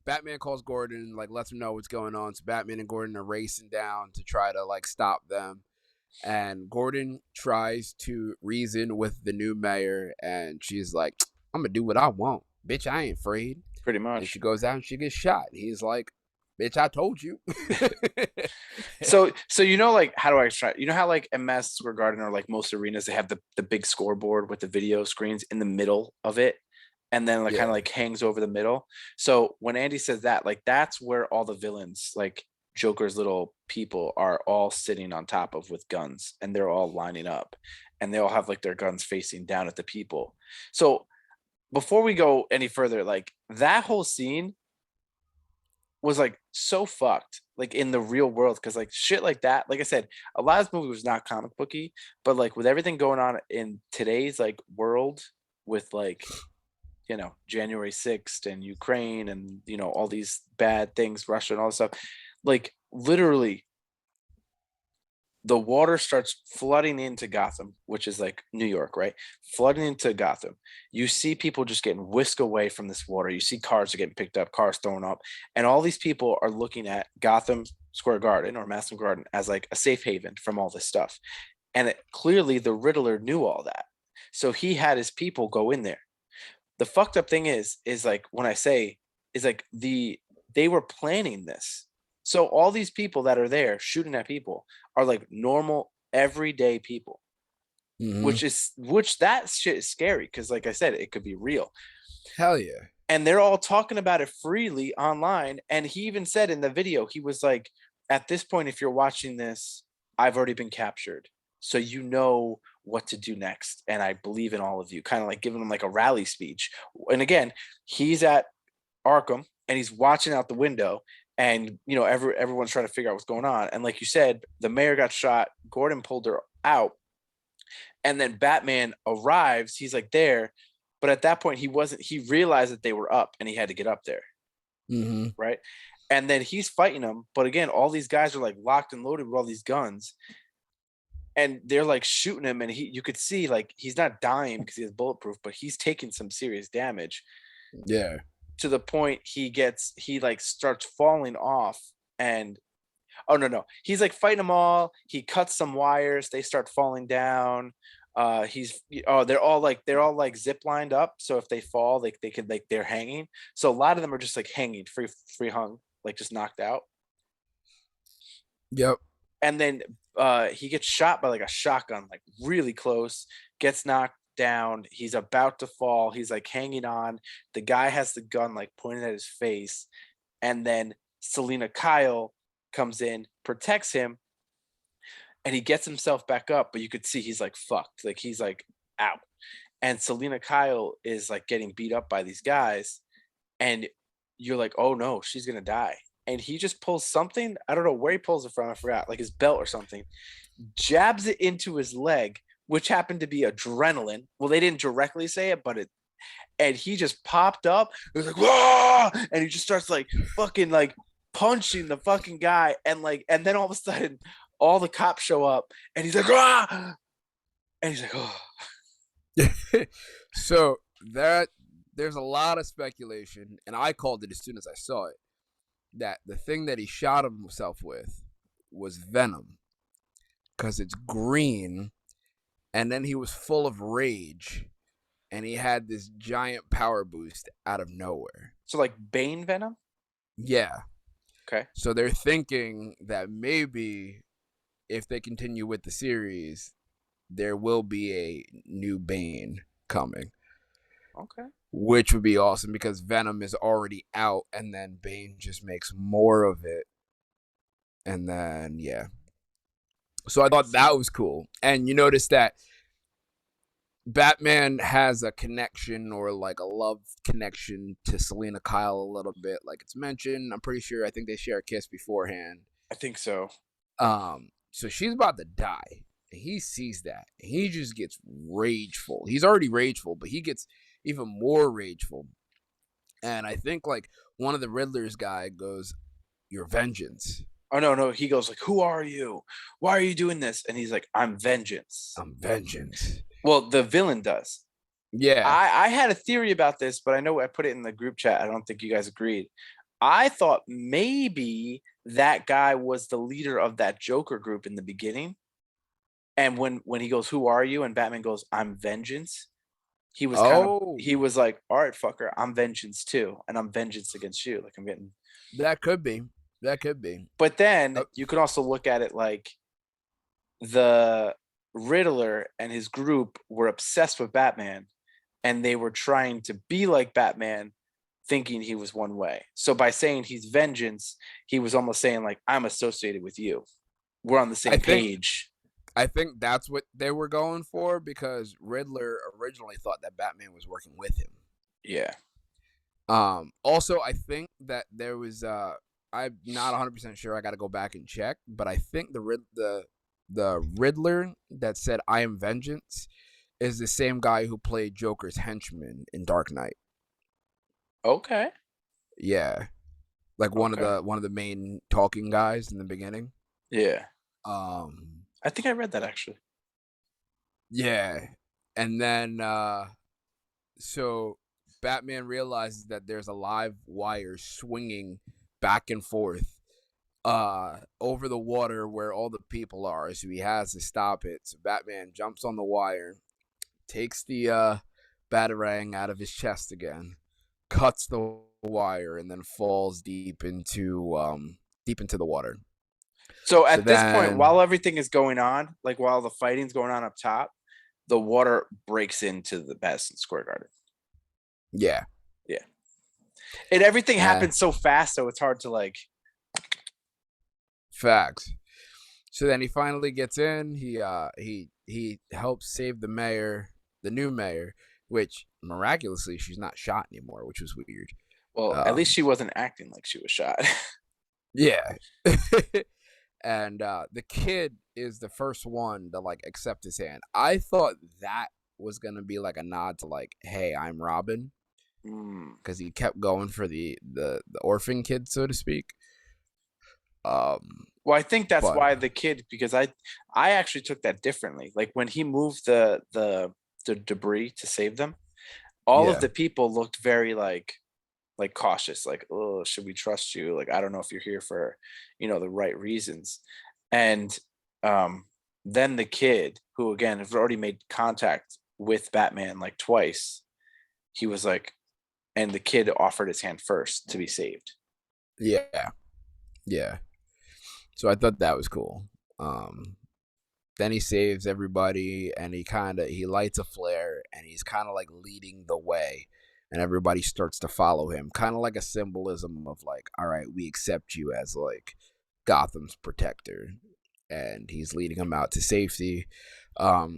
C: Batman calls Gordon, like lets him know what's going on. So Batman and Gordon are racing down to try to like stop them. And Gordon tries to reason with the new mayor, and she's like, I'm gonna do what I want. Bitch, I ain't afraid.
A: Pretty much.
C: And she goes out and she gets shot. He's like, bitch, I told you.
A: So like, how do I try? How like in Madison Square Garden or like most arenas, they have the big scoreboard with the video screens in the middle of it, and then like kind of like hangs over the middle. So when Andy says that, like that's where all the villains, like Joker's little people, are all sitting on top of with guns, and they're all lining up, and they all have like their guns facing down at the people. So before we go any further, like that whole scene was like so fucked, like in the real world, because like shit like that, like I said, a lot of this movie was not comic booky, but like with everything going on in today's like world with like January 6th and Ukraine and all these bad things, Russia and all this stuff. Like literally the water starts flooding into Gotham, which is like New York, right? Flooding into Gotham. You see people just getting whisked away from this water. You see cars are getting picked up, cars thrown up, and all these people are looking at Gotham Square Garden or Madison Garden as like a safe haven from all this stuff. And clearly the Riddler knew all that. So he had his people go in there. The fucked up thing is like when I say is like they were planning this. So all these people that are there shooting at people are like normal everyday people, which that shit is scary because like I said, it could be real.
C: Hell yeah.
A: And they're all talking about it freely online. And he even said in the video, he was like, at this point, if you're watching this, I've already been captured. So you know what to do next. And I believe in all of you, kind of like giving them like a rally speech. And again, he's at Arkham and he's watching out the window and everyone's trying to figure out what's going on. And like you said, the mayor got shot, Gordon pulled her out, and then Batman arrives, he's like there, but at that point he realized that they were up and he had to get up there. Right. And then he's fighting them, but again, all these guys are like locked and loaded with all these guns and they're like shooting him, and you could see like he's not dying because he has bulletproof, but he's taking some serious damage.
C: Yeah.
A: To the point he like starts falling off, and no, he's like fighting them all. He cuts some wires, they start falling down. They're all like zip lined up, so if they fall, they could like they're hanging. So a lot of them are just like hanging, free hung, like just knocked out.
C: Yep.
A: And then he gets shot by like a shotgun, like really close, gets knocked down. He's about to fall. He's like hanging on. The guy has the gun like pointed at his face. And then Selina Kyle comes in, protects him, and he gets himself back up. But you could see he's like fucked. Like he's like out. And Selina Kyle is like getting beat up by these guys. And you're like, oh no, she's going to die. And he just pulls something. I don't know where he pulls it from. I forgot, like his belt or something. Jabs it into his leg, which happened to be adrenaline. Well, they didn't directly say it, but and he just popped up. It was like, whoa! And he just starts like fucking like punching the fucking guy. And then all of a sudden, all the cops show up and he's like, ah! And he's like, oh.
C: So there's a lot of speculation, and I called it as soon as I saw it, that the thing that he shot himself with was venom because it's green, and then he was full of rage and he had this giant power boost out of nowhere.
A: So like Bane venom?
C: Yeah.
A: Okay.
C: So they're thinking that maybe if they continue with the series, there will be a new Bane coming.
A: Okay.
C: Which would be awesome because Venom is already out, and then Bane just makes more of it. And then, yeah. So I thought that was cool. And you notice that Batman has a connection, or like a love connection, to Selina Kyle a little bit. Like it's mentioned. I'm pretty sure. I think they share a kiss beforehand.
A: I think so.
C: So she's about to die. And he sees that. And he just gets rageful. He's already rageful, but he gets even more rageful. And I think like one of the Riddler's guy goes, "Your vengeance."
A: Oh no, he goes like, "Who are you? Why are you doing this?" And he's like, "I'm vengeance."
C: I'm vengeance.
A: Well, the villain does.
C: Yeah.
A: I had a theory about this, but I know I put it in the group chat. I don't think you guys agreed. I thought maybe that guy was the leader of that Joker group in the beginning. And when he goes, "Who are you?" and Batman goes, "I'm vengeance," he was he was like, "All right, fucker, I'm vengeance too, and I'm vengeance against you." Like I'm getting.
C: That could be.
A: But then you could also look at it like the Riddler and his group were obsessed with Batman, and they were trying to be like Batman, thinking he was one way. So by saying he's vengeance, he was almost saying like, "I'm associated with you. We're on the same page."
C: I think that's what they were going for, because Riddler originally thought that Batman was working with him.
A: Yeah.
C: Also, I think that there was I'm not 100% sure. I got to go back and check, but I think the Riddler that said "I am vengeance" is the same guy who played Joker's henchman in Dark Knight.
A: Okay.
C: Yeah, like one
A: Okay.
C: of the main talking guys in the beginning.
A: Yeah.
C: Um,
A: I think I read that actually.
C: yeah, and then so Batman realizes that there's a live wire swinging back and forth over the water where all the people are, so he has to stop it. So Batman jumps on the wire, takes the batarang out of his chest again, cuts the wire, and then falls deep into the water.
A: So
C: So
A: at this point, while
C: then
A: everything is going on, like while the fighting's going on up top, the water breaks into the Madison Square Garden.
C: yeah.
A: Yeah. And everything
C: uh,
A: happens so fast, so it's hard to like.
C: Facts. So then he finally gets in. He helps save the mayor, the new mayor, which miraculously she's not shot anymore, which was weird.
A: Well, at least she wasn't acting like she was shot.
C: Yeah. And the kid is the first one to like accept his hand. I thought that was gonna be like a nod to like, hey, I'm Robin, because he kept going for the orphan kid, so to speak.
A: Well, I think that's
C: But
A: why the kid, because I actually took that differently. Like when he moved the debris to save them, all of
C: yeah,
A: the people looked very like cautious, like, oh, should we trust you? Like, I don't know if you're here for, the right reasons. And then the kid, who again has already made contact with Batman like twice, he was like, and the kid offered his hand first to be saved.
C: yeah, yeah. So I thought that was cool. Then he saves everybody, and he lights a flare, and he's kind of like leading the way, and everybody starts to follow him, kind of like a symbolism of like, all right, we accept you as like Gotham's protector, and he's leading them out to safety.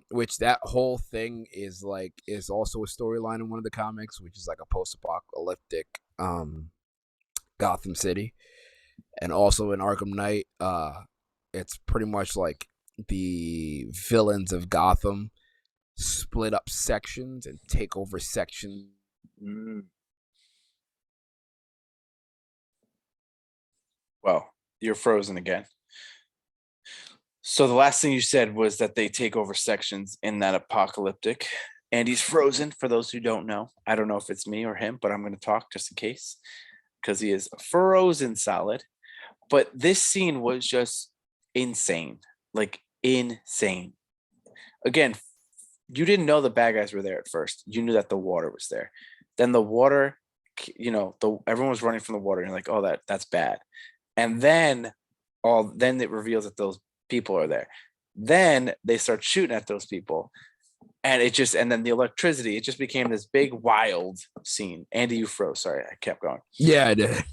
C: Which that whole thing is also a storyline in one of the comics, which is like a post-apocalyptic Gotham City, and also in Arkham Knight, it's pretty much like the villains of Gotham split up sections and take over sections.
A: Well, you're frozen again. So the last thing you said was that they take over sections in that apocalyptic, and he's frozen. For those who don't know, I don't know if it's me or him, but I'm going to talk just in case, because he is frozen solid. But this scene was just insane, like insane. Again, you didn't know the bad guys were there at first. You knew that the water was there. Then the water, everyone was running from the water, and you're like, oh, that's bad. And then it reveals that those people are there. Then they start shooting at those people, and then the electricity, it just became this big wild scene. Andy, you froze. Sorry, I kept going.
C: Yeah, I did.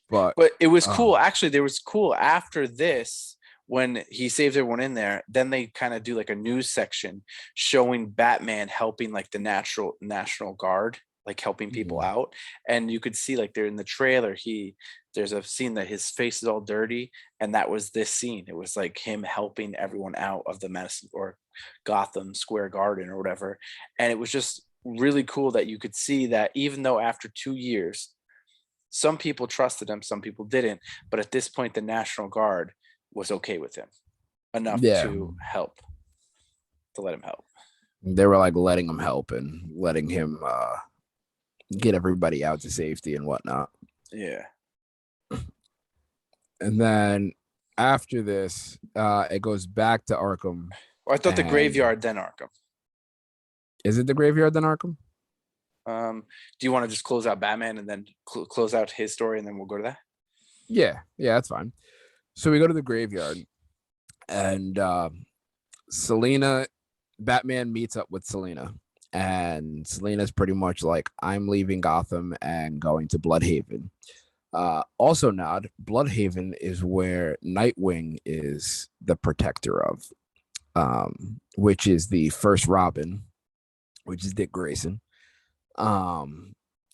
A: But it was cool. Actually, there was cool after this, when he saves everyone in there. Then they kind of do like a news section showing Batman helping like the National Guard, like helping people out. And you could see like they're in the trailer, there's a scene that his face is all dirty, and that was this scene. It was like him helping everyone out of the Madison or Gotham Square Garden or whatever. And it was just really cool that you could see that even though after 2 years, some people trusted him, some people didn't, but at this point the National Guard was okay with him enough to let him help.
C: They were like letting him help and letting him get everybody out to safety and whatnot.
A: Yeah.
C: And then after this, it goes back to Arkham.
A: Or I thought the graveyard, then Arkham.
C: Is it the graveyard, then Arkham?
A: Do you want to just close out Batman and then close out his story, and then we'll go to that?
C: Yeah, that's fine. So we go to the graveyard, and Batman meets up with Selina, and Selina's pretty much like, I'm leaving Gotham and going to Bloodhaven. Also, Bloodhaven is where Nightwing is the protector of, which is the first Robin, which is Dick Grayson.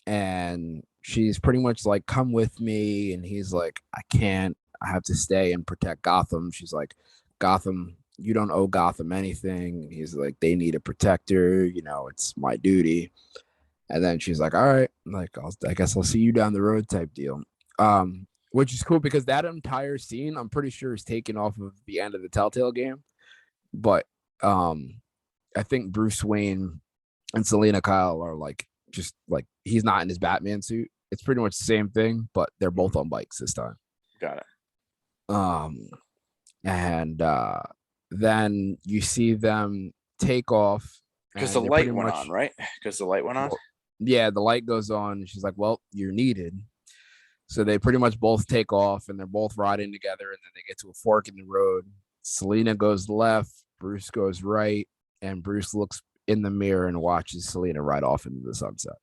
C: And she's pretty much like, come with me, and he's like, I can't, I have to stay and protect Gotham. She's like, Gotham you don't owe Gotham anything. He's like, they need a protector. It's my duty. And then she's like, all right, like, I guess I'll see you down the road type deal. Which is cool because that entire scene, I'm pretty sure, is taken off of the end of the Telltale game. But I think Bruce Wayne and Selena Kyle are like, just like, he's not in his Batman suit. It's pretty much the same thing, but they're both on bikes this time.
A: Got it.
C: And then you see them take off
A: because the light went on, right? Because the light went on.
C: Yeah, the light goes on, and she's like, well, you're needed. So they pretty much both take off, and they're both riding together, and then they get to a fork in the road. Selena goes left, Bruce goes right, and Bruce looks in the mirror and watches Selena ride off into the sunset.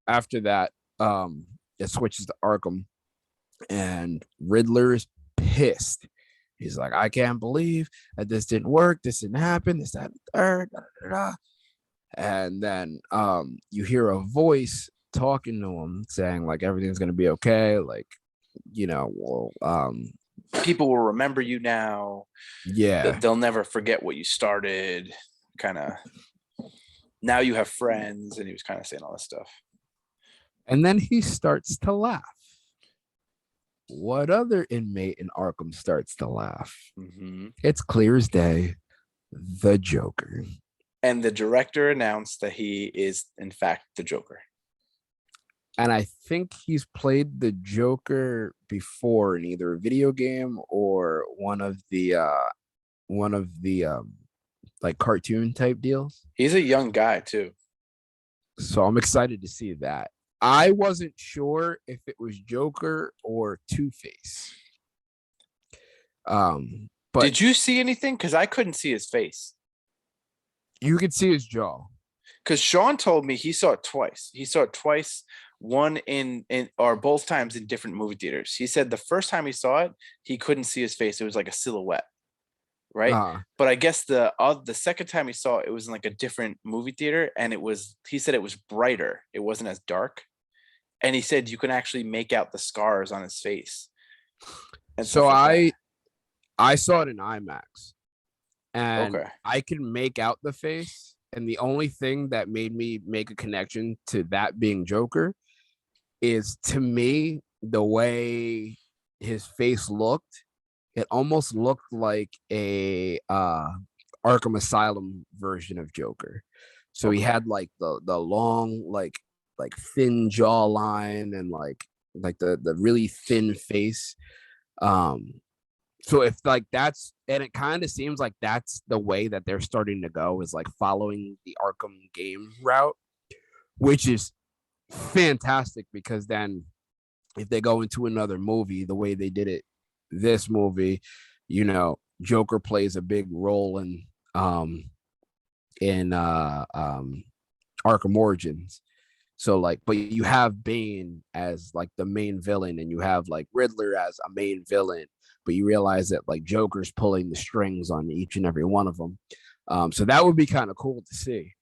C: After that, it switches to Arkham, and Riddler is pissed. He's like, I can't believe that this didn't work. This didn't happen. This, that, and third. Da, da, da, da. And then you hear a voice talking to him saying, like, everything's going to be okay. Like,
A: people will remember you now.
C: Yeah.
A: They'll never forget what you started. Kind of. Now you have friends. And he was kind of saying all this stuff.
C: And then he starts to laugh. What other inmate in Arkham starts to laugh?
A: Mm-hmm.
C: It's clear as day, the Joker.
A: And the director announced that he is, in fact, the Joker.
C: And I think he's played the Joker before in either a video game or one of the like cartoon type deals.
A: He's a young guy too.
C: So I'm excited to see that. I wasn't sure if it was Joker or Two-Face. But
A: did you see anything? Because I couldn't see his face.
C: You could see his jaw.
A: Because Sean told me he saw it twice. He saw it twice, one in or both times in different movie theaters. He said the first time he saw it, he couldn't see his face. It was like a silhouette, right? But I guess the second time he saw it, it was in like a different movie theater, and he said it was brighter. It wasn't as dark, and he said you can actually make out the scars on his face.
C: And so I saw it in IMAX. And
A: okay.
C: I can make out the face. And the only thing that made me make a connection to that being Joker is, to me, the way his face looked, it almost looked like a Arkham Asylum version of Joker. So he had like the long, like thin jawline and like the really thin face. So if like that's, and it kind of seems like that's the way that they're starting to go, is like following the Arkham game route, which is fantastic, because then if they go into another movie the way they did it this movie, Joker plays a big role in Arkham Origins. So like, but you have Bane as like the main villain, and you have like Riddler as a main villain, but you realize that like Joker's pulling the strings on each and every one of them. So that would be kind of cool to see.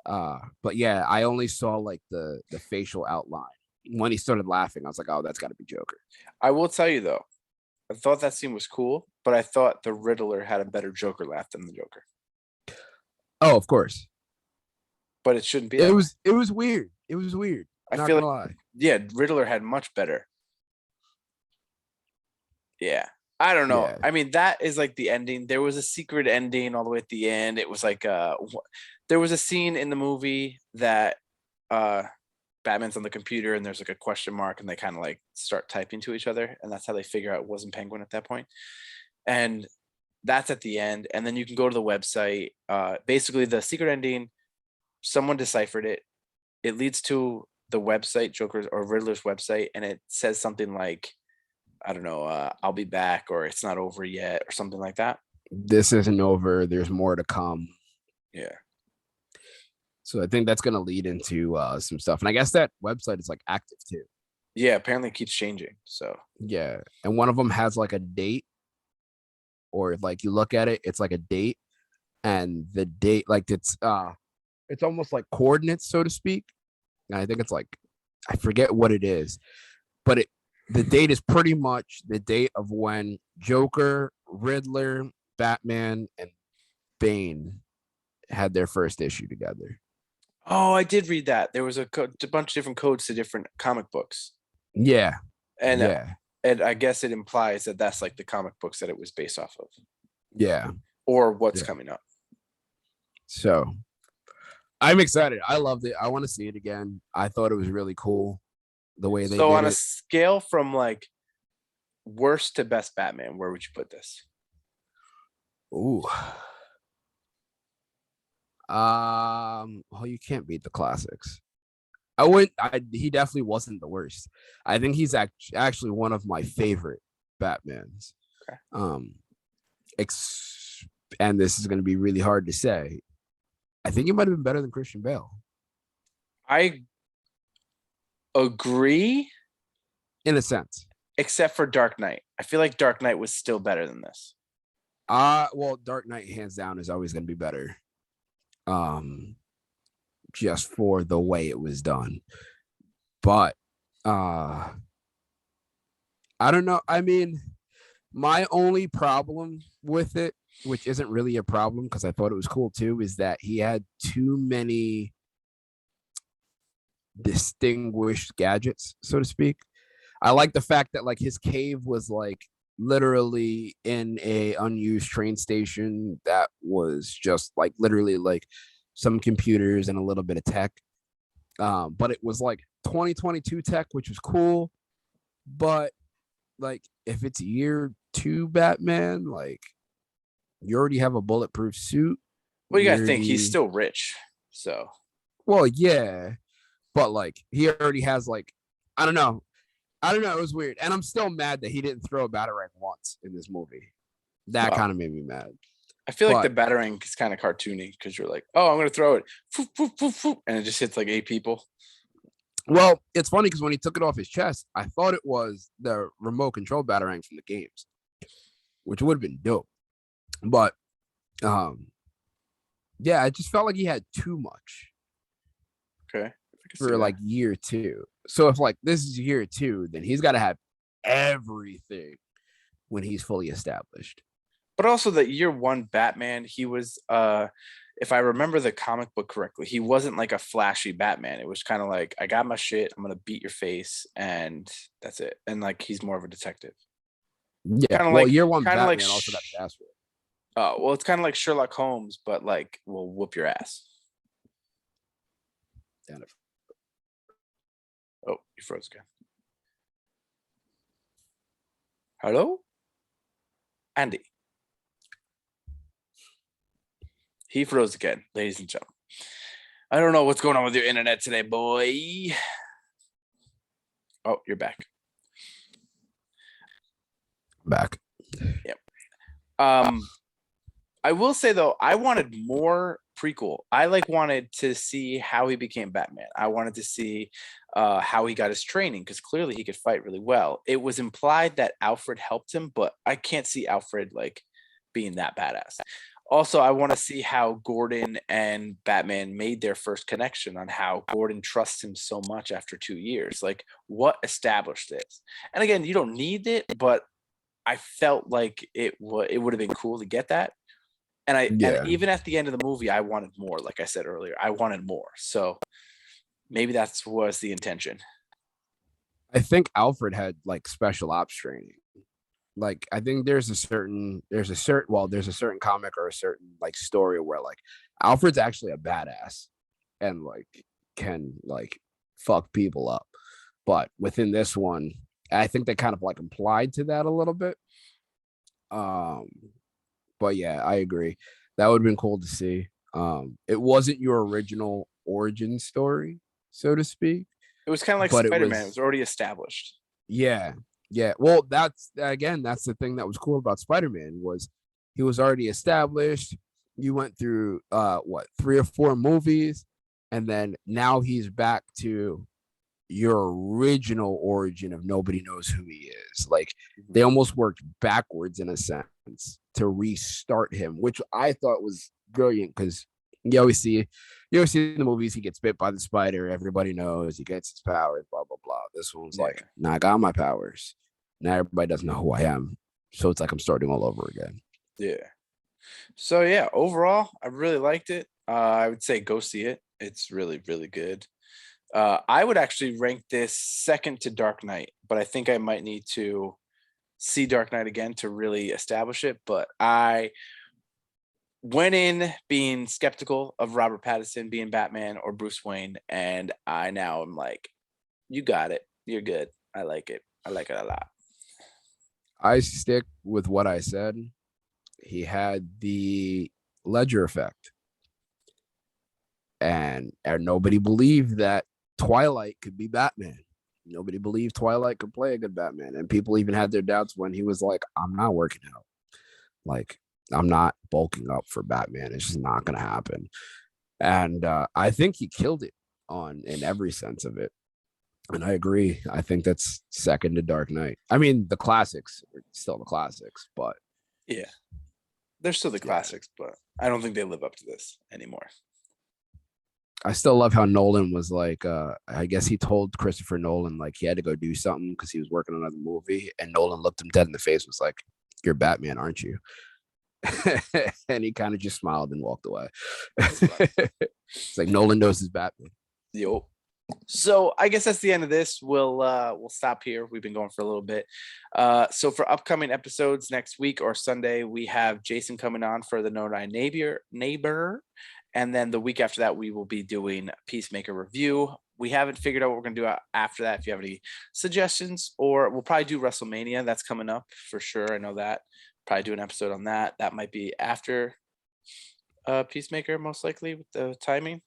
C: But yeah, I only saw like the facial outline. When he started laughing, I was like, oh, that's got to be Joker.
A: I will tell you though, I thought that scene was cool, but I thought the Riddler had a better Joker laugh than the Joker.
C: Oh, of course.
A: But it shouldn't be.
C: It was weird. It was weird.
A: I feel like, yeah, Riddler had much better. Yeah. I don't know. Yeah. I mean, that is like the ending. There was a secret ending all the way at the end. It was like there was a scene in the movie that Batman's on the computer and there's like a question mark, and they kind of like start typing to each other, and that's how they figure out it wasn't Penguin at that point. And that's at the end. And then you can go to the website. Basically, the secret ending, someone deciphered it. It leads to the website, Joker's or Riddler's website, and it says something like, I don't know, I'll be back, or it's not over yet, or something like that.
C: This isn't over. There's more to come.
A: Yeah.
C: So I think that's going to lead into some stuff. And I guess that website is like active too.
A: Yeah, apparently it keeps changing. So
C: yeah. And one of them has like a date, or like you look at it, it's like a date, and the date, like it's almost like coordinates, so to speak. And I think it's like, I forget what it is, but the date is pretty much the date of when Joker, Riddler, Batman, and Bane had their first issue together.
A: Oh, I did read that. There was a bunch of different codes to different comic books.
C: Yeah.
A: And
C: Yeah.
A: and I guess it implies that that's like the comic books that it was based off of.
C: Yeah.
A: Or what's
C: Yeah.
A: coming up.
C: So I'm excited. I loved it. I want to see it again. I thought it was really cool the way they
A: So
C: did
A: on a
C: it.
A: scale from like worst to best Batman, where would you put this?
C: Ooh. Well, you can't beat the classics. He definitely wasn't the worst. I think he's actually one of my favorite Batmans.
A: Okay.
C: And this is going to be really hard to say. I think he might have been better than Christian Bale.
A: I agree.
C: In a sense.
A: Except for Dark Knight. I feel like Dark Knight was still better than this.
C: Well, Dark Knight hands down is always going to be better. Just for the way it was done. But I don't know. I mean, my only problem with it, which isn't really a problem because I thought it was cool too, is that he had too many distinguished gadgets, so to speak. I like the fact that like his cave was like literally in a unused train station that was just like literally like some computers and a little bit of tech. But it was like 2022 tech, which was cool. But like if it's year 2 Batman, like you already have a bulletproof suit.
A: Well, you gotta think he's still rich. So
C: well, yeah. But like he already has like I don't know. It was weird. And I'm still mad that he didn't throw a batarang once in this movie. That kind of made me mad.
A: I feel like the batarang is kind of cartoony because you're like, oh, I'm going to throw it. And it just hits like 8 people.
C: Well, it's funny because when he took it off his chest, I thought it was the remote control batarang from the games, which would have been dope. But, yeah, I just felt like he had too much.
A: Okay.
C: For like year 2. So if like this is year 2, then he's got to have everything when he's fully established.
A: But also that year 1 Batman, he was if I remember the comic book correctly, he wasn't like a flashy Batman. It was kind of like, I got my shit, I'm gonna beat your face, and that's it. And like he's more of a detective.
C: Yeah,
A: kinda
C: well,
A: like,
C: year 1
A: kinda
C: Batman
A: like
C: also got password.
A: Oh, well, it's kind of like Sherlock Holmes, but like we'll whoop your ass. Oh, you froze again. Hello? Andy. He froze again, ladies and gentlemen. I don't know what's going on with your internet today, boy. Oh, you're back.
C: Back.
A: Yep. I will say though, I wanted more prequel. I like wanted to see how he became Batman. I wanted to see how he got his training because clearly he could fight really well. It was implied that Alfred helped him, but I can't see Alfred like being that badass. Also, I want to see how Gordon and Batman made their first connection on how Gordon trusts him so much after 2 years. Like what established this? And again, you don't need it, but I felt like it would have been cool to get that. And and even at the end of the movie, I wanted more. Like I said earlier, I wanted more. So maybe that's was the intention.
C: I think Alfred had like special ops training. Like I think there's a certain comic or a certain like story where like Alfred's actually a badass and like can like fuck people up. But within this one, I think they kind of like implied to that a little bit. But yeah, I agree. That would have been cool to see. It wasn't your original origin story, so to speak.
A: It was kind of like Spider-Man. It was already established.
C: Yeah. Yeah. Well, that's the thing that was cool about Spider-Man was he was already established. You went through 3 or 4 movies, and then now he's back to your original origin of nobody knows who he is. Like they almost worked backwards in a sense to restart him, which I thought was brilliant because you always see in the movies he gets bit by the spider, everybody knows he gets his powers, blah blah blah. This one's like, nah, I got my powers. Now everybody doesn't know who I am. So it's like I'm starting all over again.
A: Yeah. So yeah, overall, I really liked it. I would say go see it. It's really, really good. I would actually rank this second to Dark Knight, but I think I might need to see Dark Knight again to really establish it. But I went in being skeptical of Robert Pattinson being Batman or Bruce Wayne, and I now am like, you got it. You're good. I like it. I like it a lot.
C: I stick with what I said. He had the Ledger effect. And nobody believed that Twilight could be Batman. Nobody believed Twilight could play a good Batman. And people even had their doubts when he was like, I'm not working out. Like, I'm not bulking up for Batman. It's just not going to happen. And I think he killed it in every sense of it. And I agree. I think that's second to Dark Knight. I mean, the classics are still the classics, but
A: yeah, they're still the classics, but I don't think they live up to this anymore.
C: I still love how Nolan was like, I guess he told Christopher Nolan like he had to go do something because he was working on another movie. And Nolan looked him dead in the face, was like, you're Batman, aren't you? And he kind of just smiled and walked away. It's like Nolan knows his Batman.
A: Yo. So I guess that's the end of this. We'll stop here. We've been going for a little bit. So for upcoming episodes next week or Sunday, we have Jason coming on for the No Nine Neighbor. And then the week after that, we will be doing Peacemaker review. We haven't figured out what we're going to do after that. If you have any suggestions, or we'll probably do WrestleMania. That's coming up for sure. I know that. Probably do an episode on that. That might be after Peacemaker, most likely, with the timing.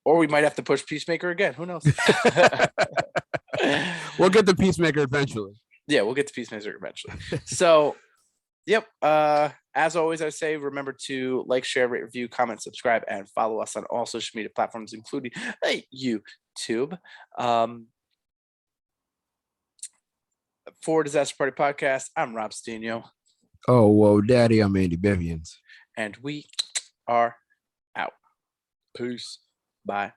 A: Or we might have to push Peacemaker again. Who knows?
C: We'll get the Peacemaker eventually.
A: Yeah, we'll get to Peacemaker eventually. So, yep. As always, I say, remember to like, share, rate, review, comment, subscribe, and follow us on all social media platforms, including YouTube. For Disaster Party Podcast, I'm Rob Steno.
C: Oh, whoa, Daddy, I'm Andy Bivians.
A: And we are out. Peace. Bye.